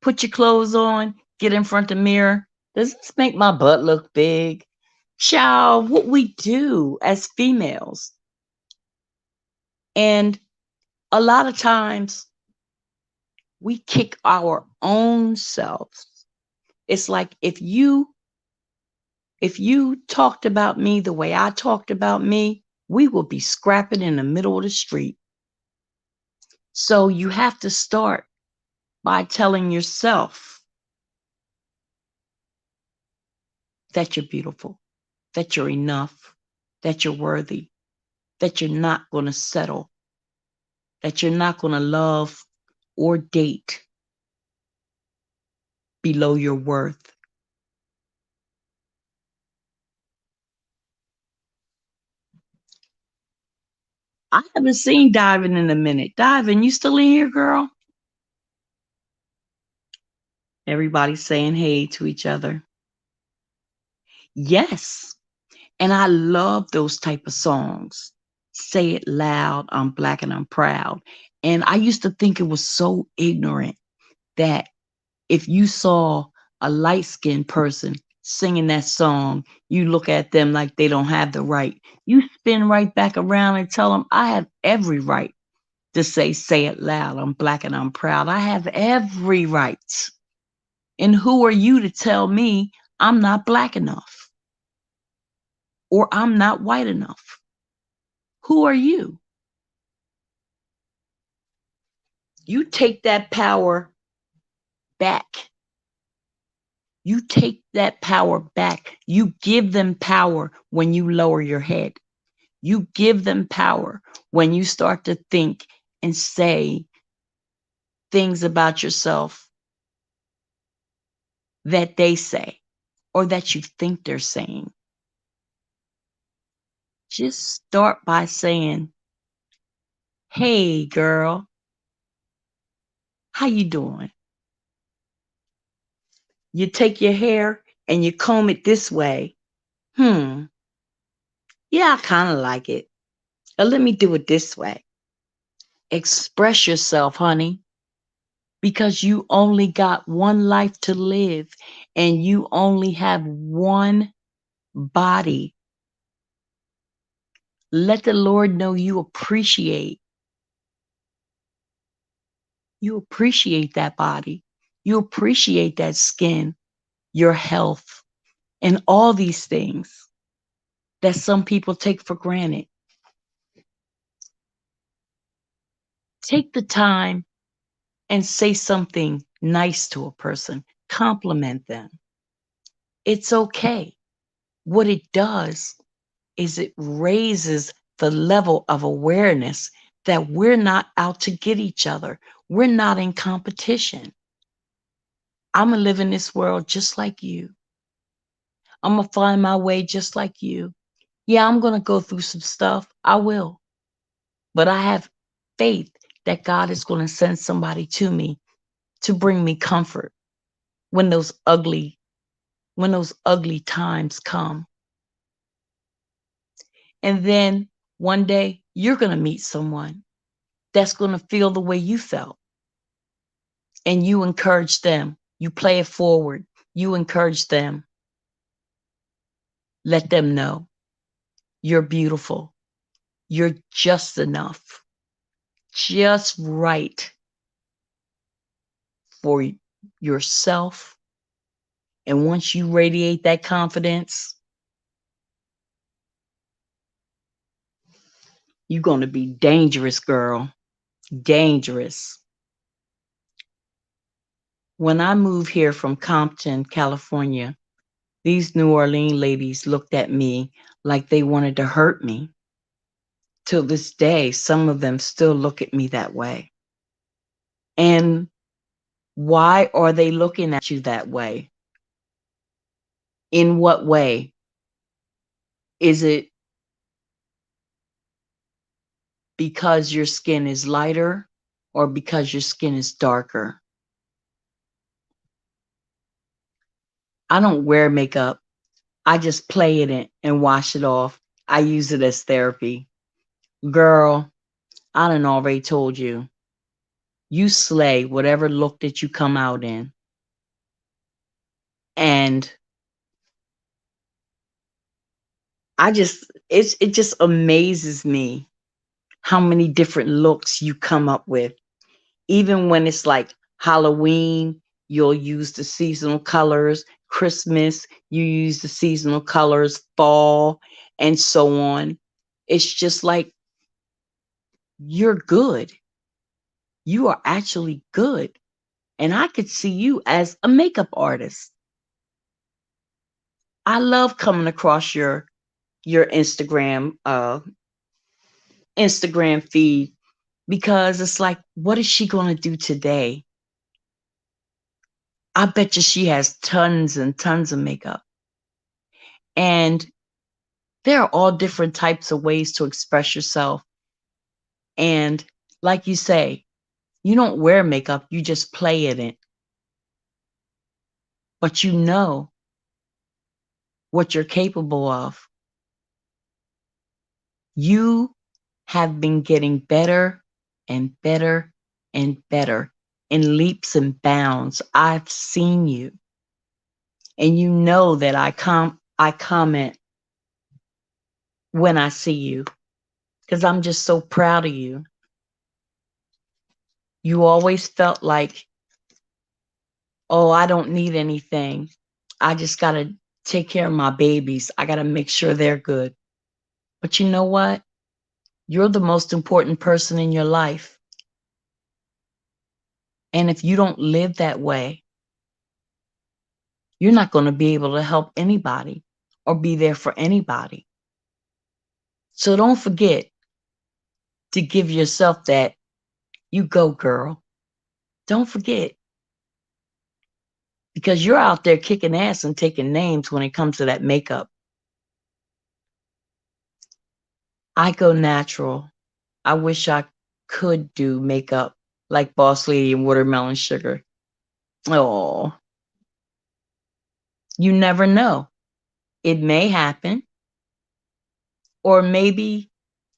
[SPEAKER 1] Put your clothes on, get in front of the mirror. Does this make my butt look big? Child, what we do as females. And a lot of times we kick our own selves. It's like if you talked about me the way I talked about me, we will be scrapping in the middle of the street. So you have to start by telling yourself that you're beautiful, that you're enough, that you're worthy, that you're not going to settle, that you're not going to love or date below your worth. I haven't seen Diving in a minute. Diving, you still in here, girl? Everybody's saying hey to each other. Yes. And I love those type of songs. Say it loud, I'm black and I'm proud. And I used to think it was so ignorant that if you saw a light-skinned person singing that song, you look at them like they don't have the right. You spin right back around and tell them, I have every right to say it loud, I'm black and I'm proud. I have every right. And who are you to tell me I'm not black enough or I'm not white enough? Who are you? You take that power back. You take that power back. You give them power when you lower your head. You give them power when you start to think and say things about yourself that they say or that you think they're saying. Just start by saying, "Hey girl, how you doing?" You take your hair and you comb it this way. Yeah, I kind of like it. Let me do it this way. Express yourself, honey, because you only got one life to live and you only have one body. Let the Lord know you appreciate that body. You appreciate that skin, your health, and all these things that some people take for granted. Take the time and say something nice to a person, compliment them. It's okay. What it does is it raises the level of awareness that we're not out to get each other. We're not in competition. I'm going to live in this world just like you. I'm going to find my way just like you. Yeah, I'm going to go through some stuff. I will. But I have faith that God is going to send somebody to me to bring me comfort when those ugly times come. And then one day you're going to meet someone that's going to feel the way you felt. And you encourage them. You play it forward. You encourage them. Let them know you're beautiful. You're just enough, just right for yourself. And once you radiate that confidence, you're going to be dangerous, girl. Dangerous. When I moved here from Compton, California, these New Orleans ladies looked at me like they wanted to hurt me. Till this day, some of them still look at me that way. And why are they looking at you that way? In what way? Is it because your skin is lighter or because your skin is darker? I don't wear makeup. I just play in it and wash it off. I use it as therapy. Girl, I done already told you. You slay whatever look that you come out in. And it just amazes me how many different looks you come up with. Even when it's like Halloween, you'll use the seasonal colors. Christmas, you use the seasonal colors, fall, and so on. It's just like you're good. You are actually good. And I could see you as a makeup artist. I love coming across your Instagram feed because it's like, what is she going to do today? I bet you she has tons and tons of makeup. And there are all different types of ways to express yourself. And like you say, you don't wear makeup, you just play in it. But you know what you're capable of. You have been getting better and better and better in leaps and bounds. I've seen you. And you know that I comment when I see you because I'm just so proud of you. You always felt like, oh, I don't need anything. I just got to take care of my babies. I got to make sure they're good. But you know what? You're the most important person in your life. And if you don't live that way, you're not going to be able to help anybody or be there for anybody. So don't forget to give yourself that you go, girl. Don't forget because you're out there kicking ass and taking names when it comes to that makeup. I go natural. I wish I could do makeup like Boss Lady and Watermelon Sugar. Oh, you never know. It may happen. Or maybe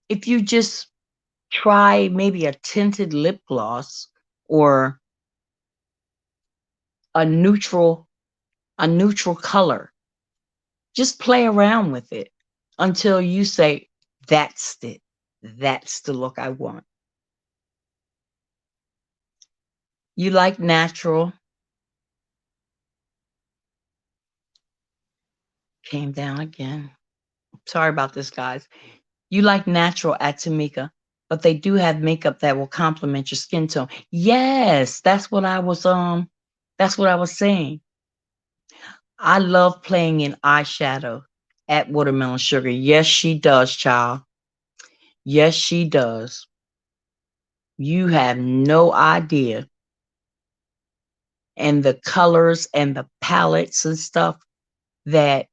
[SPEAKER 1] if you just try maybe a tinted lip gloss or a neutral a neutral color. Just play around with it until you say, that's it. That's the look I want. You like natural. Came down again. Sorry about this, guys. You like natural at Tameca, but they do have makeup that will complement your skin tone. Yes, that's what I was saying. I love playing in eyeshadow at Watermelon Sugar. Yes, she does, child. Yes, she does. You have no idea. And the colors and the palettes and stuff that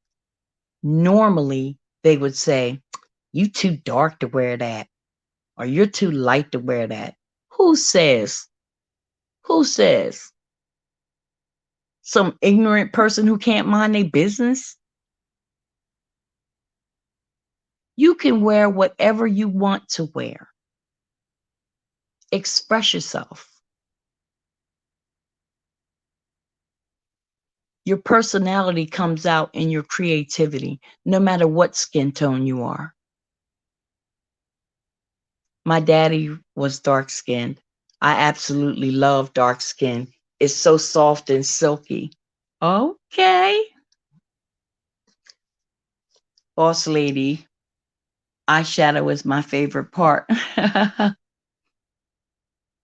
[SPEAKER 1] normally they would say, you too dark to wear that, or you're too light to wear that. Who says? Who says? Some ignorant person who can't mind their business? You can wear whatever you want to wear. Express yourself. Your personality comes out in your creativity, no matter what skin tone you are. My daddy was dark skinned. I absolutely love dark skin. It's so soft and silky. Okay. Boss lady, eyeshadow is my favorite part.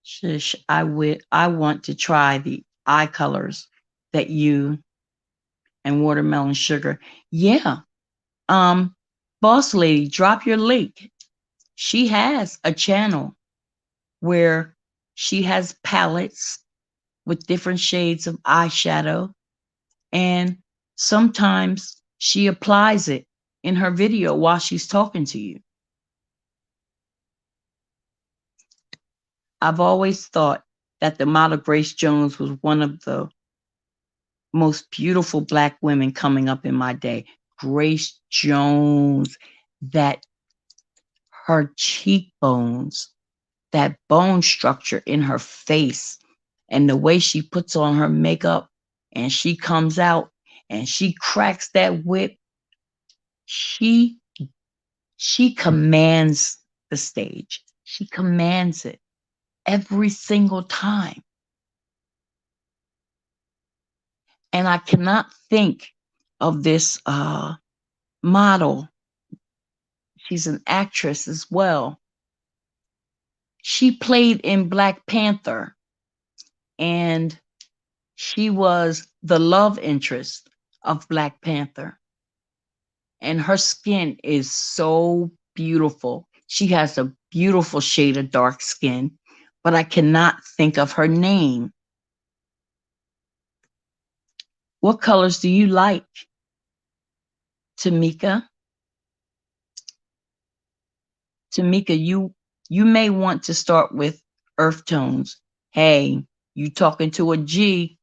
[SPEAKER 1] Shish, I want to try the eye colors that you and Watermelon Sugar. Yeah. Boss lady, drop your link. She has a channel where she has palettes with different shades of eyeshadow, and sometimes she applies it in her video while she's talking to you. I've always thought that the model Grace Jones was one of the most beautiful Black women coming up in my day. Grace Jones, that her cheekbones, that bone structure in her face, and the way she puts on her makeup and she comes out and she cracks that whip, she commands the stage. She commands it every single time. And I cannot think of this model. She's an actress as well. She played in Black Panther, and she was the love interest of Black Panther. And her skin is so beautiful. She has a beautiful shade of dark skin, but I cannot think of her name. What colors do you like, Tameca? Tameca, you may want to start with earth tones. Hey, you talking to a G.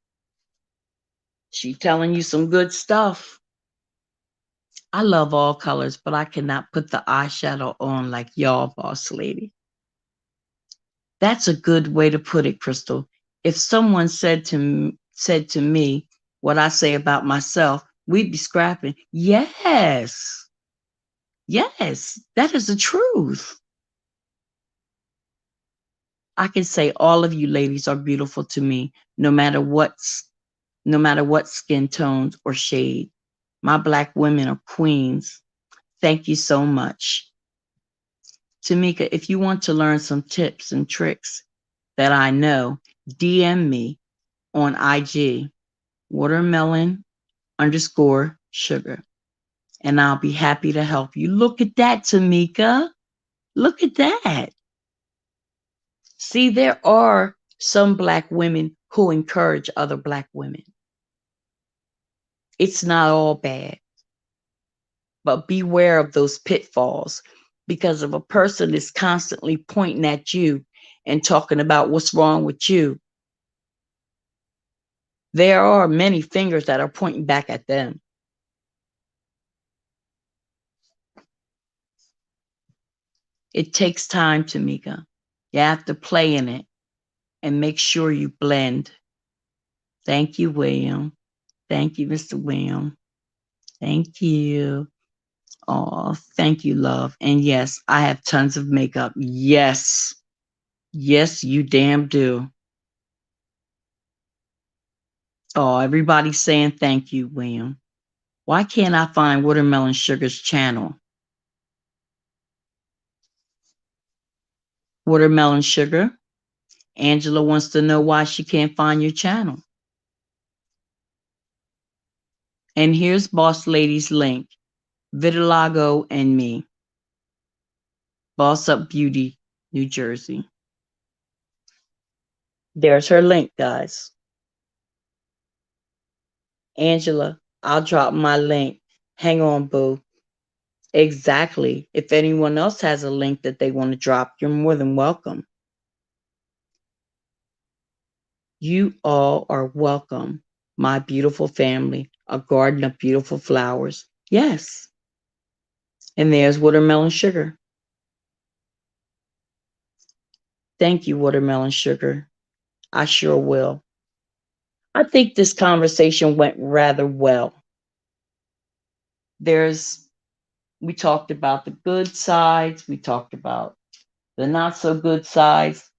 [SPEAKER 1] She telling you some good stuff. I love all colors, but I cannot put the eyeshadow on like y'all, boss lady. That's a good way to put it, Chrystal. If someone said to me what I say about myself, we'd be scrapping. Yes. Yes, that is the truth. I can say all of you ladies are beautiful to me, no matter what skin tones or shade. My Black women are queens. Thank you so much. Tameca, if you want to learn some tips and tricks that I know, DM me on IG, watermelon_sugar, and I'll be happy to help you. Look at that, Tameca. Look at that. See, there are some Black women who encourage other Black women. It's not all bad, but beware of those pitfalls, because if a person is constantly pointing at you and talking about what's wrong with you, there are many fingers that are pointing back at them. It takes time, Tameca. You have to play in it and make sure you blend. Thank you, William. Thank you, Mr. William. Thank you. Oh, thank you, love. And yes, I have tons of makeup. Yes. Yes, you damn do. Oh, everybody's saying thank you, William. Why can't I find Watermelon Sugar's channel? Watermelon Sugar. Angela wants to know why she can't find your channel. And here's Boss Lady's link. Vitiligo and me. Boss Up Beauty, New Jersey. There's her link, guys. Angela, I'll drop my link. Hang on, boo. Exactly. If anyone else has a link that they want to drop, you're more than welcome. You all are welcome, my beautiful family, a garden of beautiful flowers. Yes. And there's Watermelon Sugar. Thank you, Watermelon Sugar. I sure will. I think this conversation went rather well. We talked about the good sides, we talked about the not so good sides.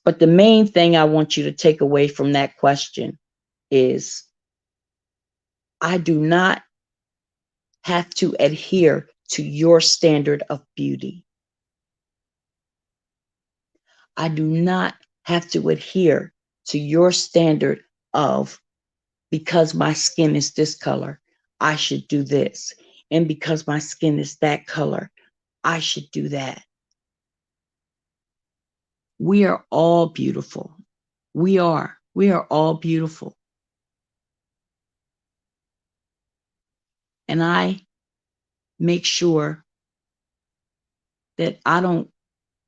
[SPEAKER 1] But the main thing I want you to take away from that question is I do not have to adhere to your standard of beauty. I do not have to adhere to your standard of because my skin is this color, I should do this. And because my skin is that color, I should do that. We are all beautiful. We are. We are all beautiful. And I make sure that I don't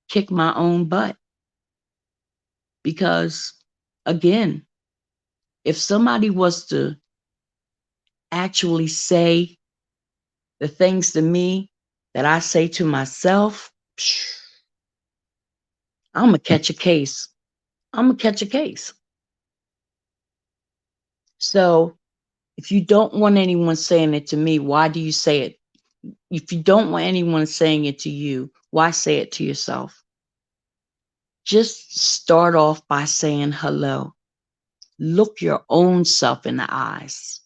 [SPEAKER 1] kick my own butt. Because, again, if somebody was to actually say the things to me that I say to myself, I'm going to catch a case. I'm going to catch a case. So if you don't want anyone saying it to me, why do you say it? If you don't want anyone saying it to you, why say it to yourself? Just start off by saying hello. Look your own self in the eyes.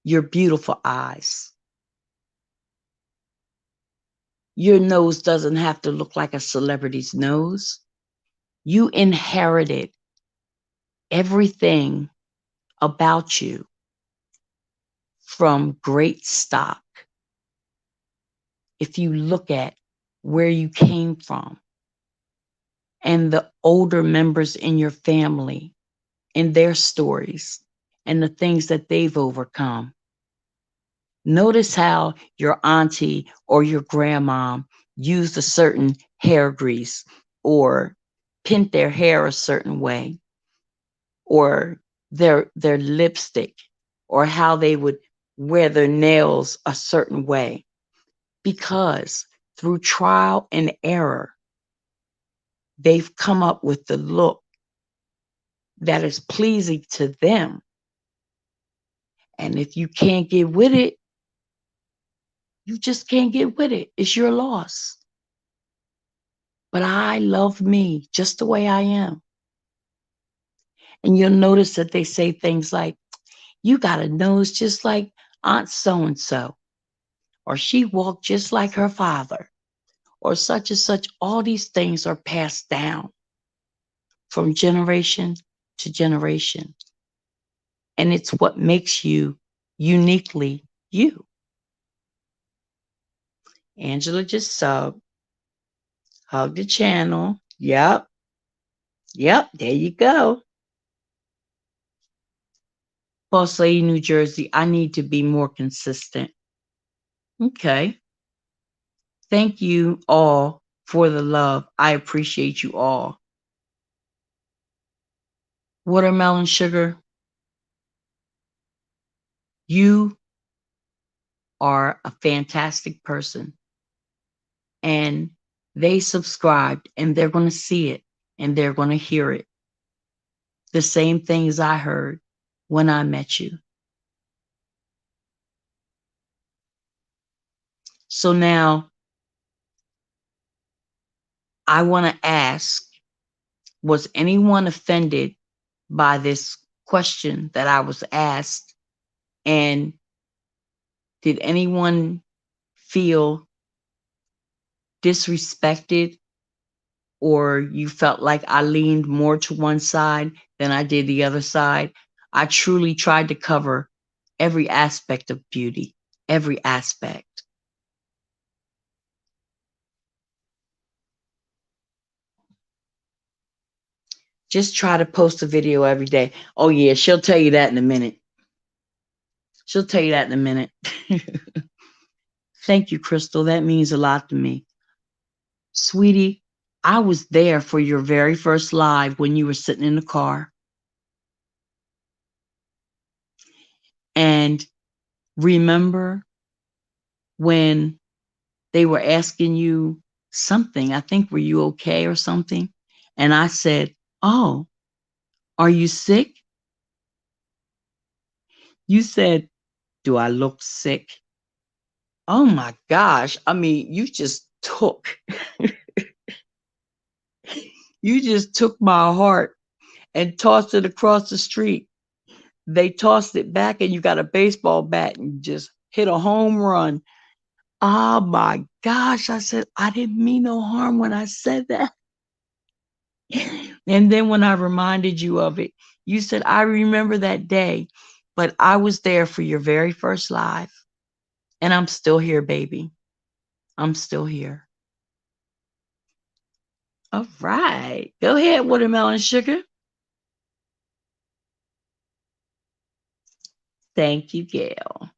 [SPEAKER 1] Your beautiful eyes. Your nose doesn't have to look like a celebrity's nose. You inherited everything about you from great stock. If you look at where you came from and the older members in your family and their stories and the things that they've overcome. Notice how your auntie or your grandma used a certain hair grease or pinned their hair a certain way or their lipstick or how they would wear their nails a certain way. Because through trial and error, they've come up with the look that is pleasing to them. And if you can't get with it, you just can't get with it. It's your loss. But I love me just the way I am. And you'll notice that they say things like, you got a nose just like Aunt so-and-so, or she walked just like her father, or such and such. All these things are passed down from generation to generation. And it's what makes you uniquely you. Angela just subbed. Hug the channel. Yep. Yep. There you go. Boss Lady, New Jersey, I need to be more consistent. Okay. Thank you all for the love. I appreciate you all. Watermelon Sugar, you are a fantastic person. and they subscribed and they're going to see it and they're going to hear it. The same things I heard when I met you. So now I want to ask, was anyone offended by this question that I was asked? And did anyone feel disrespected, or you felt like I leaned more to one side than I did the other side? I truly tried to cover every aspect of beauty, every aspect. Just try to post a video every day. Oh, yeah, she'll tell you that in a minute. She'll tell you that in a minute. Thank you, Chrystal. That means a lot to me. Sweetie, I was there for your very first live when you were sitting in the car. And remember when they were asking you something? I think, were you okay or something? And I said, oh, are you sick? You said, do I look sick? Oh my gosh. I mean, you just took my heart and tossed it across the street. They tossed it back and you got a baseball bat and just hit a home run. Oh my gosh. I said, I didn't mean no harm when I said that. And then when I reminded you of it, you said, I remember that day, but I was there for your very first live. And I'm still here, baby. I'm still here. All right. Go ahead, watermelon sugar. Thank you, Gayle.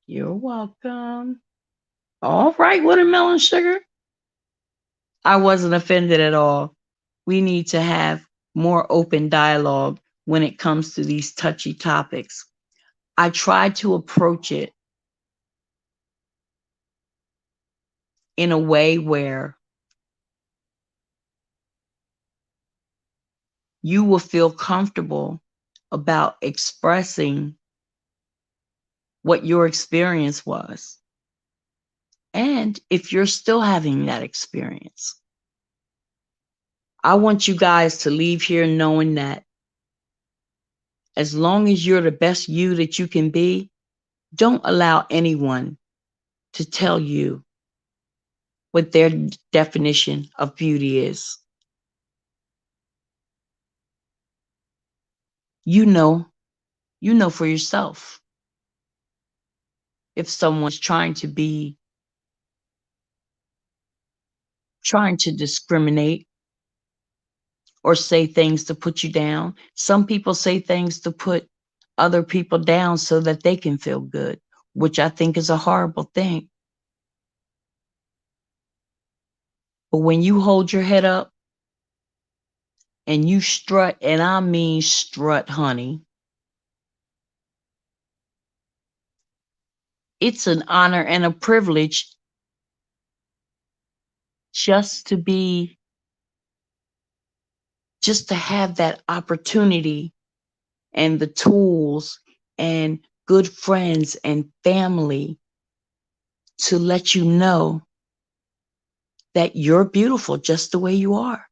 [SPEAKER 1] You're welcome. All right, watermelon sugar. I wasn't offended at all. We need to have more open dialogue when it comes to these touchy topics. I try to approach it in a way where you will feel comfortable about expressing what your experience was. And if you're still having that experience, I want you guys to leave here knowing that as long as you're the best you that you can be, don't allow anyone to tell you what their definition of beauty is. You know, you know for yourself if someone's trying to discriminate or say things to put you down. Some people say things to put other people down so that they can feel good, which I think is a horrible thing. But when you hold your head up and you strut, and I mean strut, honey, it's an honor and a privilege just to have that opportunity and the tools and good friends and family to let you know that you're beautiful just the way you are.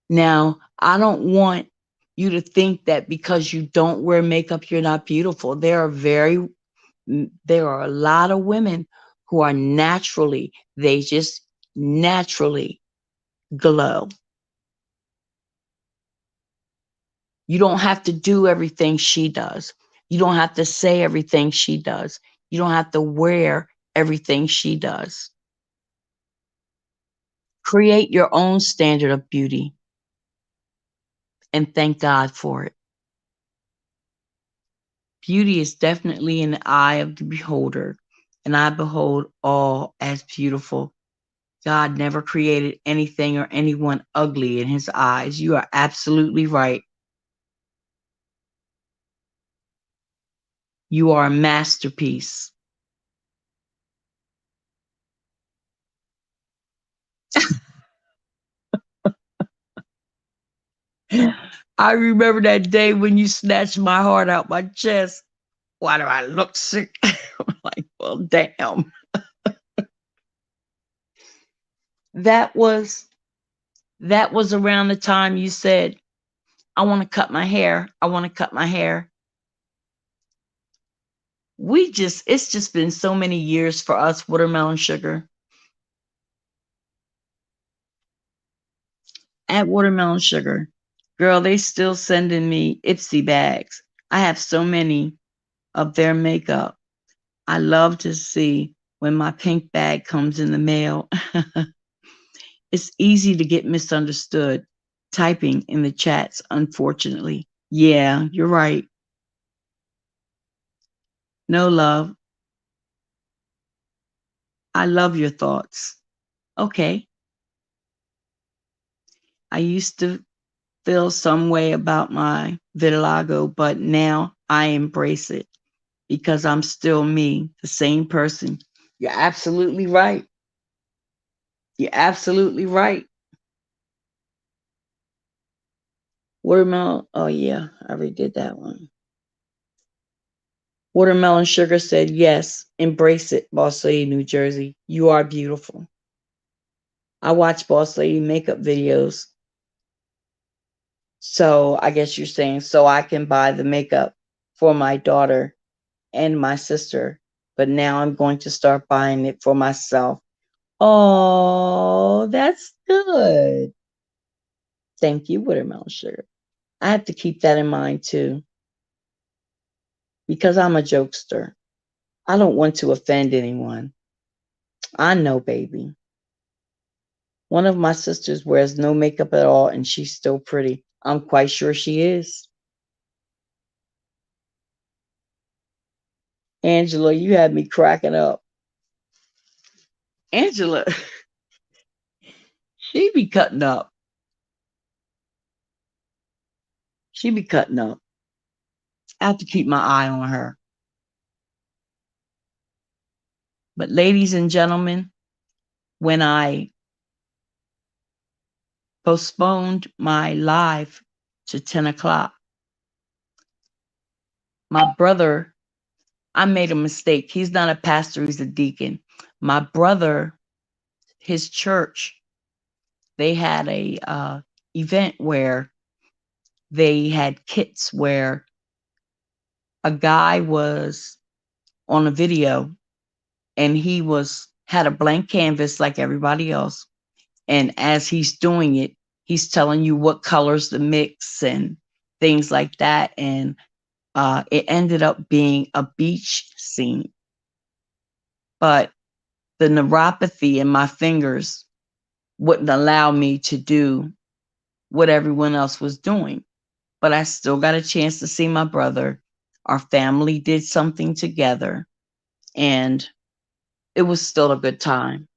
[SPEAKER 1] Now, I don't want you to think that because you don't wear makeup, you're not beautiful. There are a lot of women who are they just naturally glow. You don't have to do everything she does. You don't have to say everything she does. You don't have to wear everything she does. Create your own standard of beauty and thank God for it. Beauty is definitely in the eye of the beholder, and I behold all as beautiful. God never created anything or anyone ugly in his eyes. You are absolutely right. You are a masterpiece. I remember that day when you snatched my heart out my chest. Why do I look sick? I'm like, well, damn. That was that was around the time you said, I want to cut my hair. I want to cut my hair. It's just been so many years for us, Watermelon Sugar. At Watermelon Sugar, girl, they still sending me Ipsy bags. I have so many of their makeup. I love to see when my pink bag comes in the mail. It's easy to get misunderstood typing in the chats, unfortunately. Yeah, you're right. No love. I love your thoughts. Okay. I used to feel some way about my vitiligo, but now I embrace it because I'm still me, the same person. You're absolutely right. You're absolutely right. Watermelon. Oh, yeah, I already did that one. Watermelon Sugar said, yes, embrace it, Boss Lady, New Jersey. You are beautiful. I watch Boss Lady makeup videos. So I guess you're saying so I can buy the makeup for my daughter and my sister. But now I'm going to start buying it for myself. Oh, that's good. Thank you, Watermelon Sugar. I have to keep that in mind too, because I'm a jokester. I don't want to offend anyone. I know, baby. One of my sisters wears no makeup at all and she's still pretty. I'm quite sure she is. Angela, you had me cracking up. Angela, she be cutting up. She be cutting up. I have to keep my eye on her. But ladies and gentlemen, when I postponed my live to 10 o'clock, my brother, I made a mistake. He's not a pastor, he's a deacon. My brother, his church, they had a event where they had kits where a guy was on a video and he was had a blank canvas like everybody else, and as he's doing it, he's telling you what colors to mix and things like that. And it ended up being a beach scene, but the neuropathy in my fingers wouldn't allow me to do what everyone else was doing. But I still got a chance to see my brother. Our family did something together, and it was still a good time.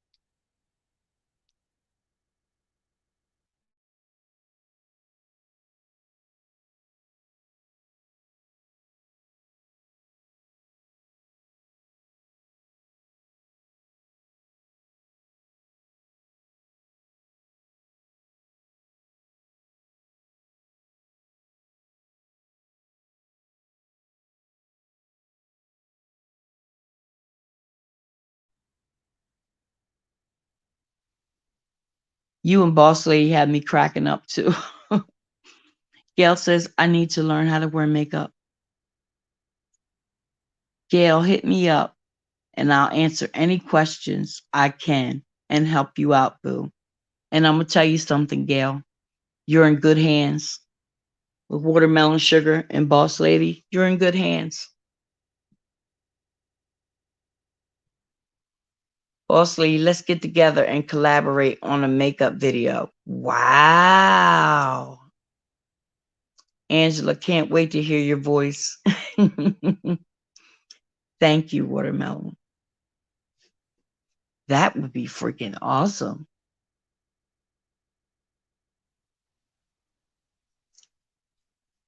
[SPEAKER 1] You and Boss Lady had me cracking up too. Gail says, I need to learn how to wear makeup. Gail, hit me up and I'll answer any questions I can and help you out, boo. And I'm going to tell you something, Gail. You're in good hands with Watermelon Sugar and Boss Lady. You're in good hands. Boss Lady, let's get together and collaborate on a makeup video. Wow. Angela, can't wait to hear your voice. Thank you, Watermelon. That would be freaking awesome.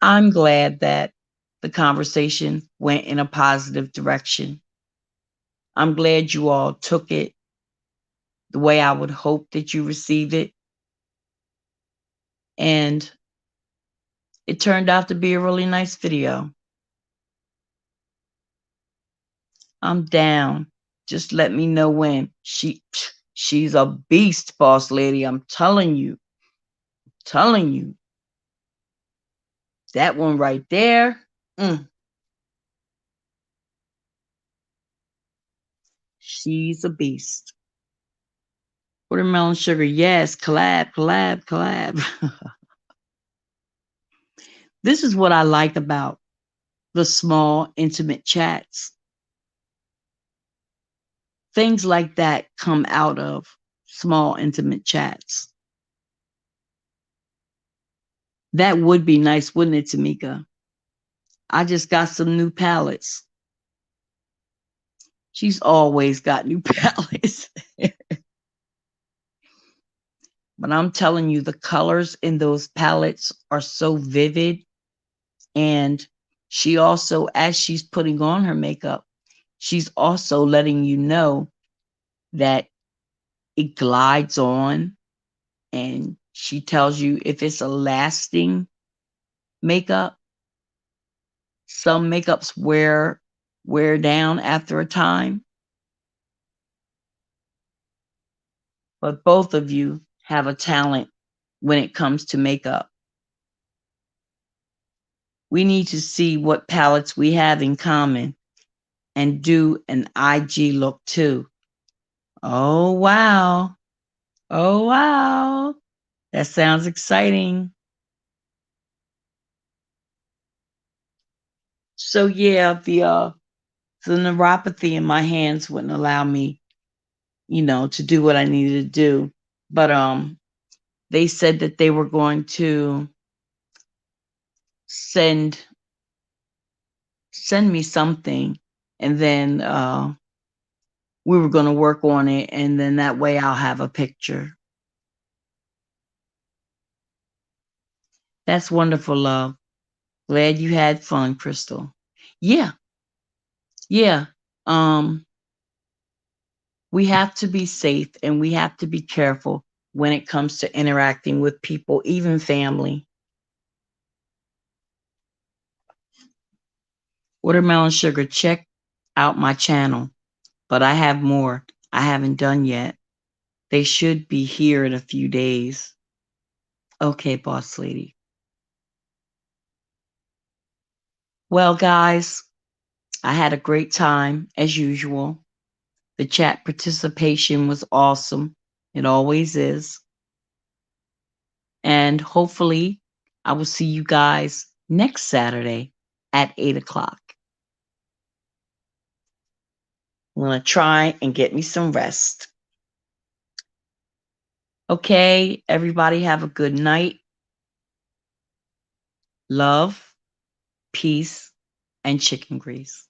[SPEAKER 1] I'm glad that the conversation went in a positive direction. I'm glad you all took it the way I would hope that you received it. And It turned out to be a really nice video. I'm down. Just let me know when. She's a beast, boss lady. I'm telling you. Telling you. That one right there. She's a beast. Watermelon sugar, yes. Collab, collab, collab. This is what I like about the small, intimate chats. Things like that come out of small, intimate chats. That would be nice, wouldn't it, Tameca? I just got some new palettes. She's always got new palettes. But I'm telling you, the colors in those palettes are so vivid. And she also, as she's putting on her makeup, she's also letting you know that it glides on. And she tells you if it's a lasting makeup. Some makeups wear down after a time. But both of you have a talent when it comes to makeup. We need to see what palettes we have in common and do an IG look too. Oh, wow. Oh, wow. That sounds exciting. So yeah, the neuropathy in my hands wouldn't allow me, to do what I needed to do. But they said that they were going to send me something, and then we were going to work on it, and then that way I'll have a picture. That's wonderful, love. Glad you had fun, Chrystal. Yeah, yeah. Um, we have to be safe and we have to be careful when it comes to interacting with people, even family. Watermelon sugar, check out my channel, but I have more I haven't done yet. They should be here in a few days. Okay, boss lady. Well, guys, I had a great time as usual. The chat participation was awesome. It always is. And hopefully, I will see you guys next Saturday at 8 o'clock. I'm going to try and get me some rest. Okay, everybody have a good night. Love, peace, and chicken grease.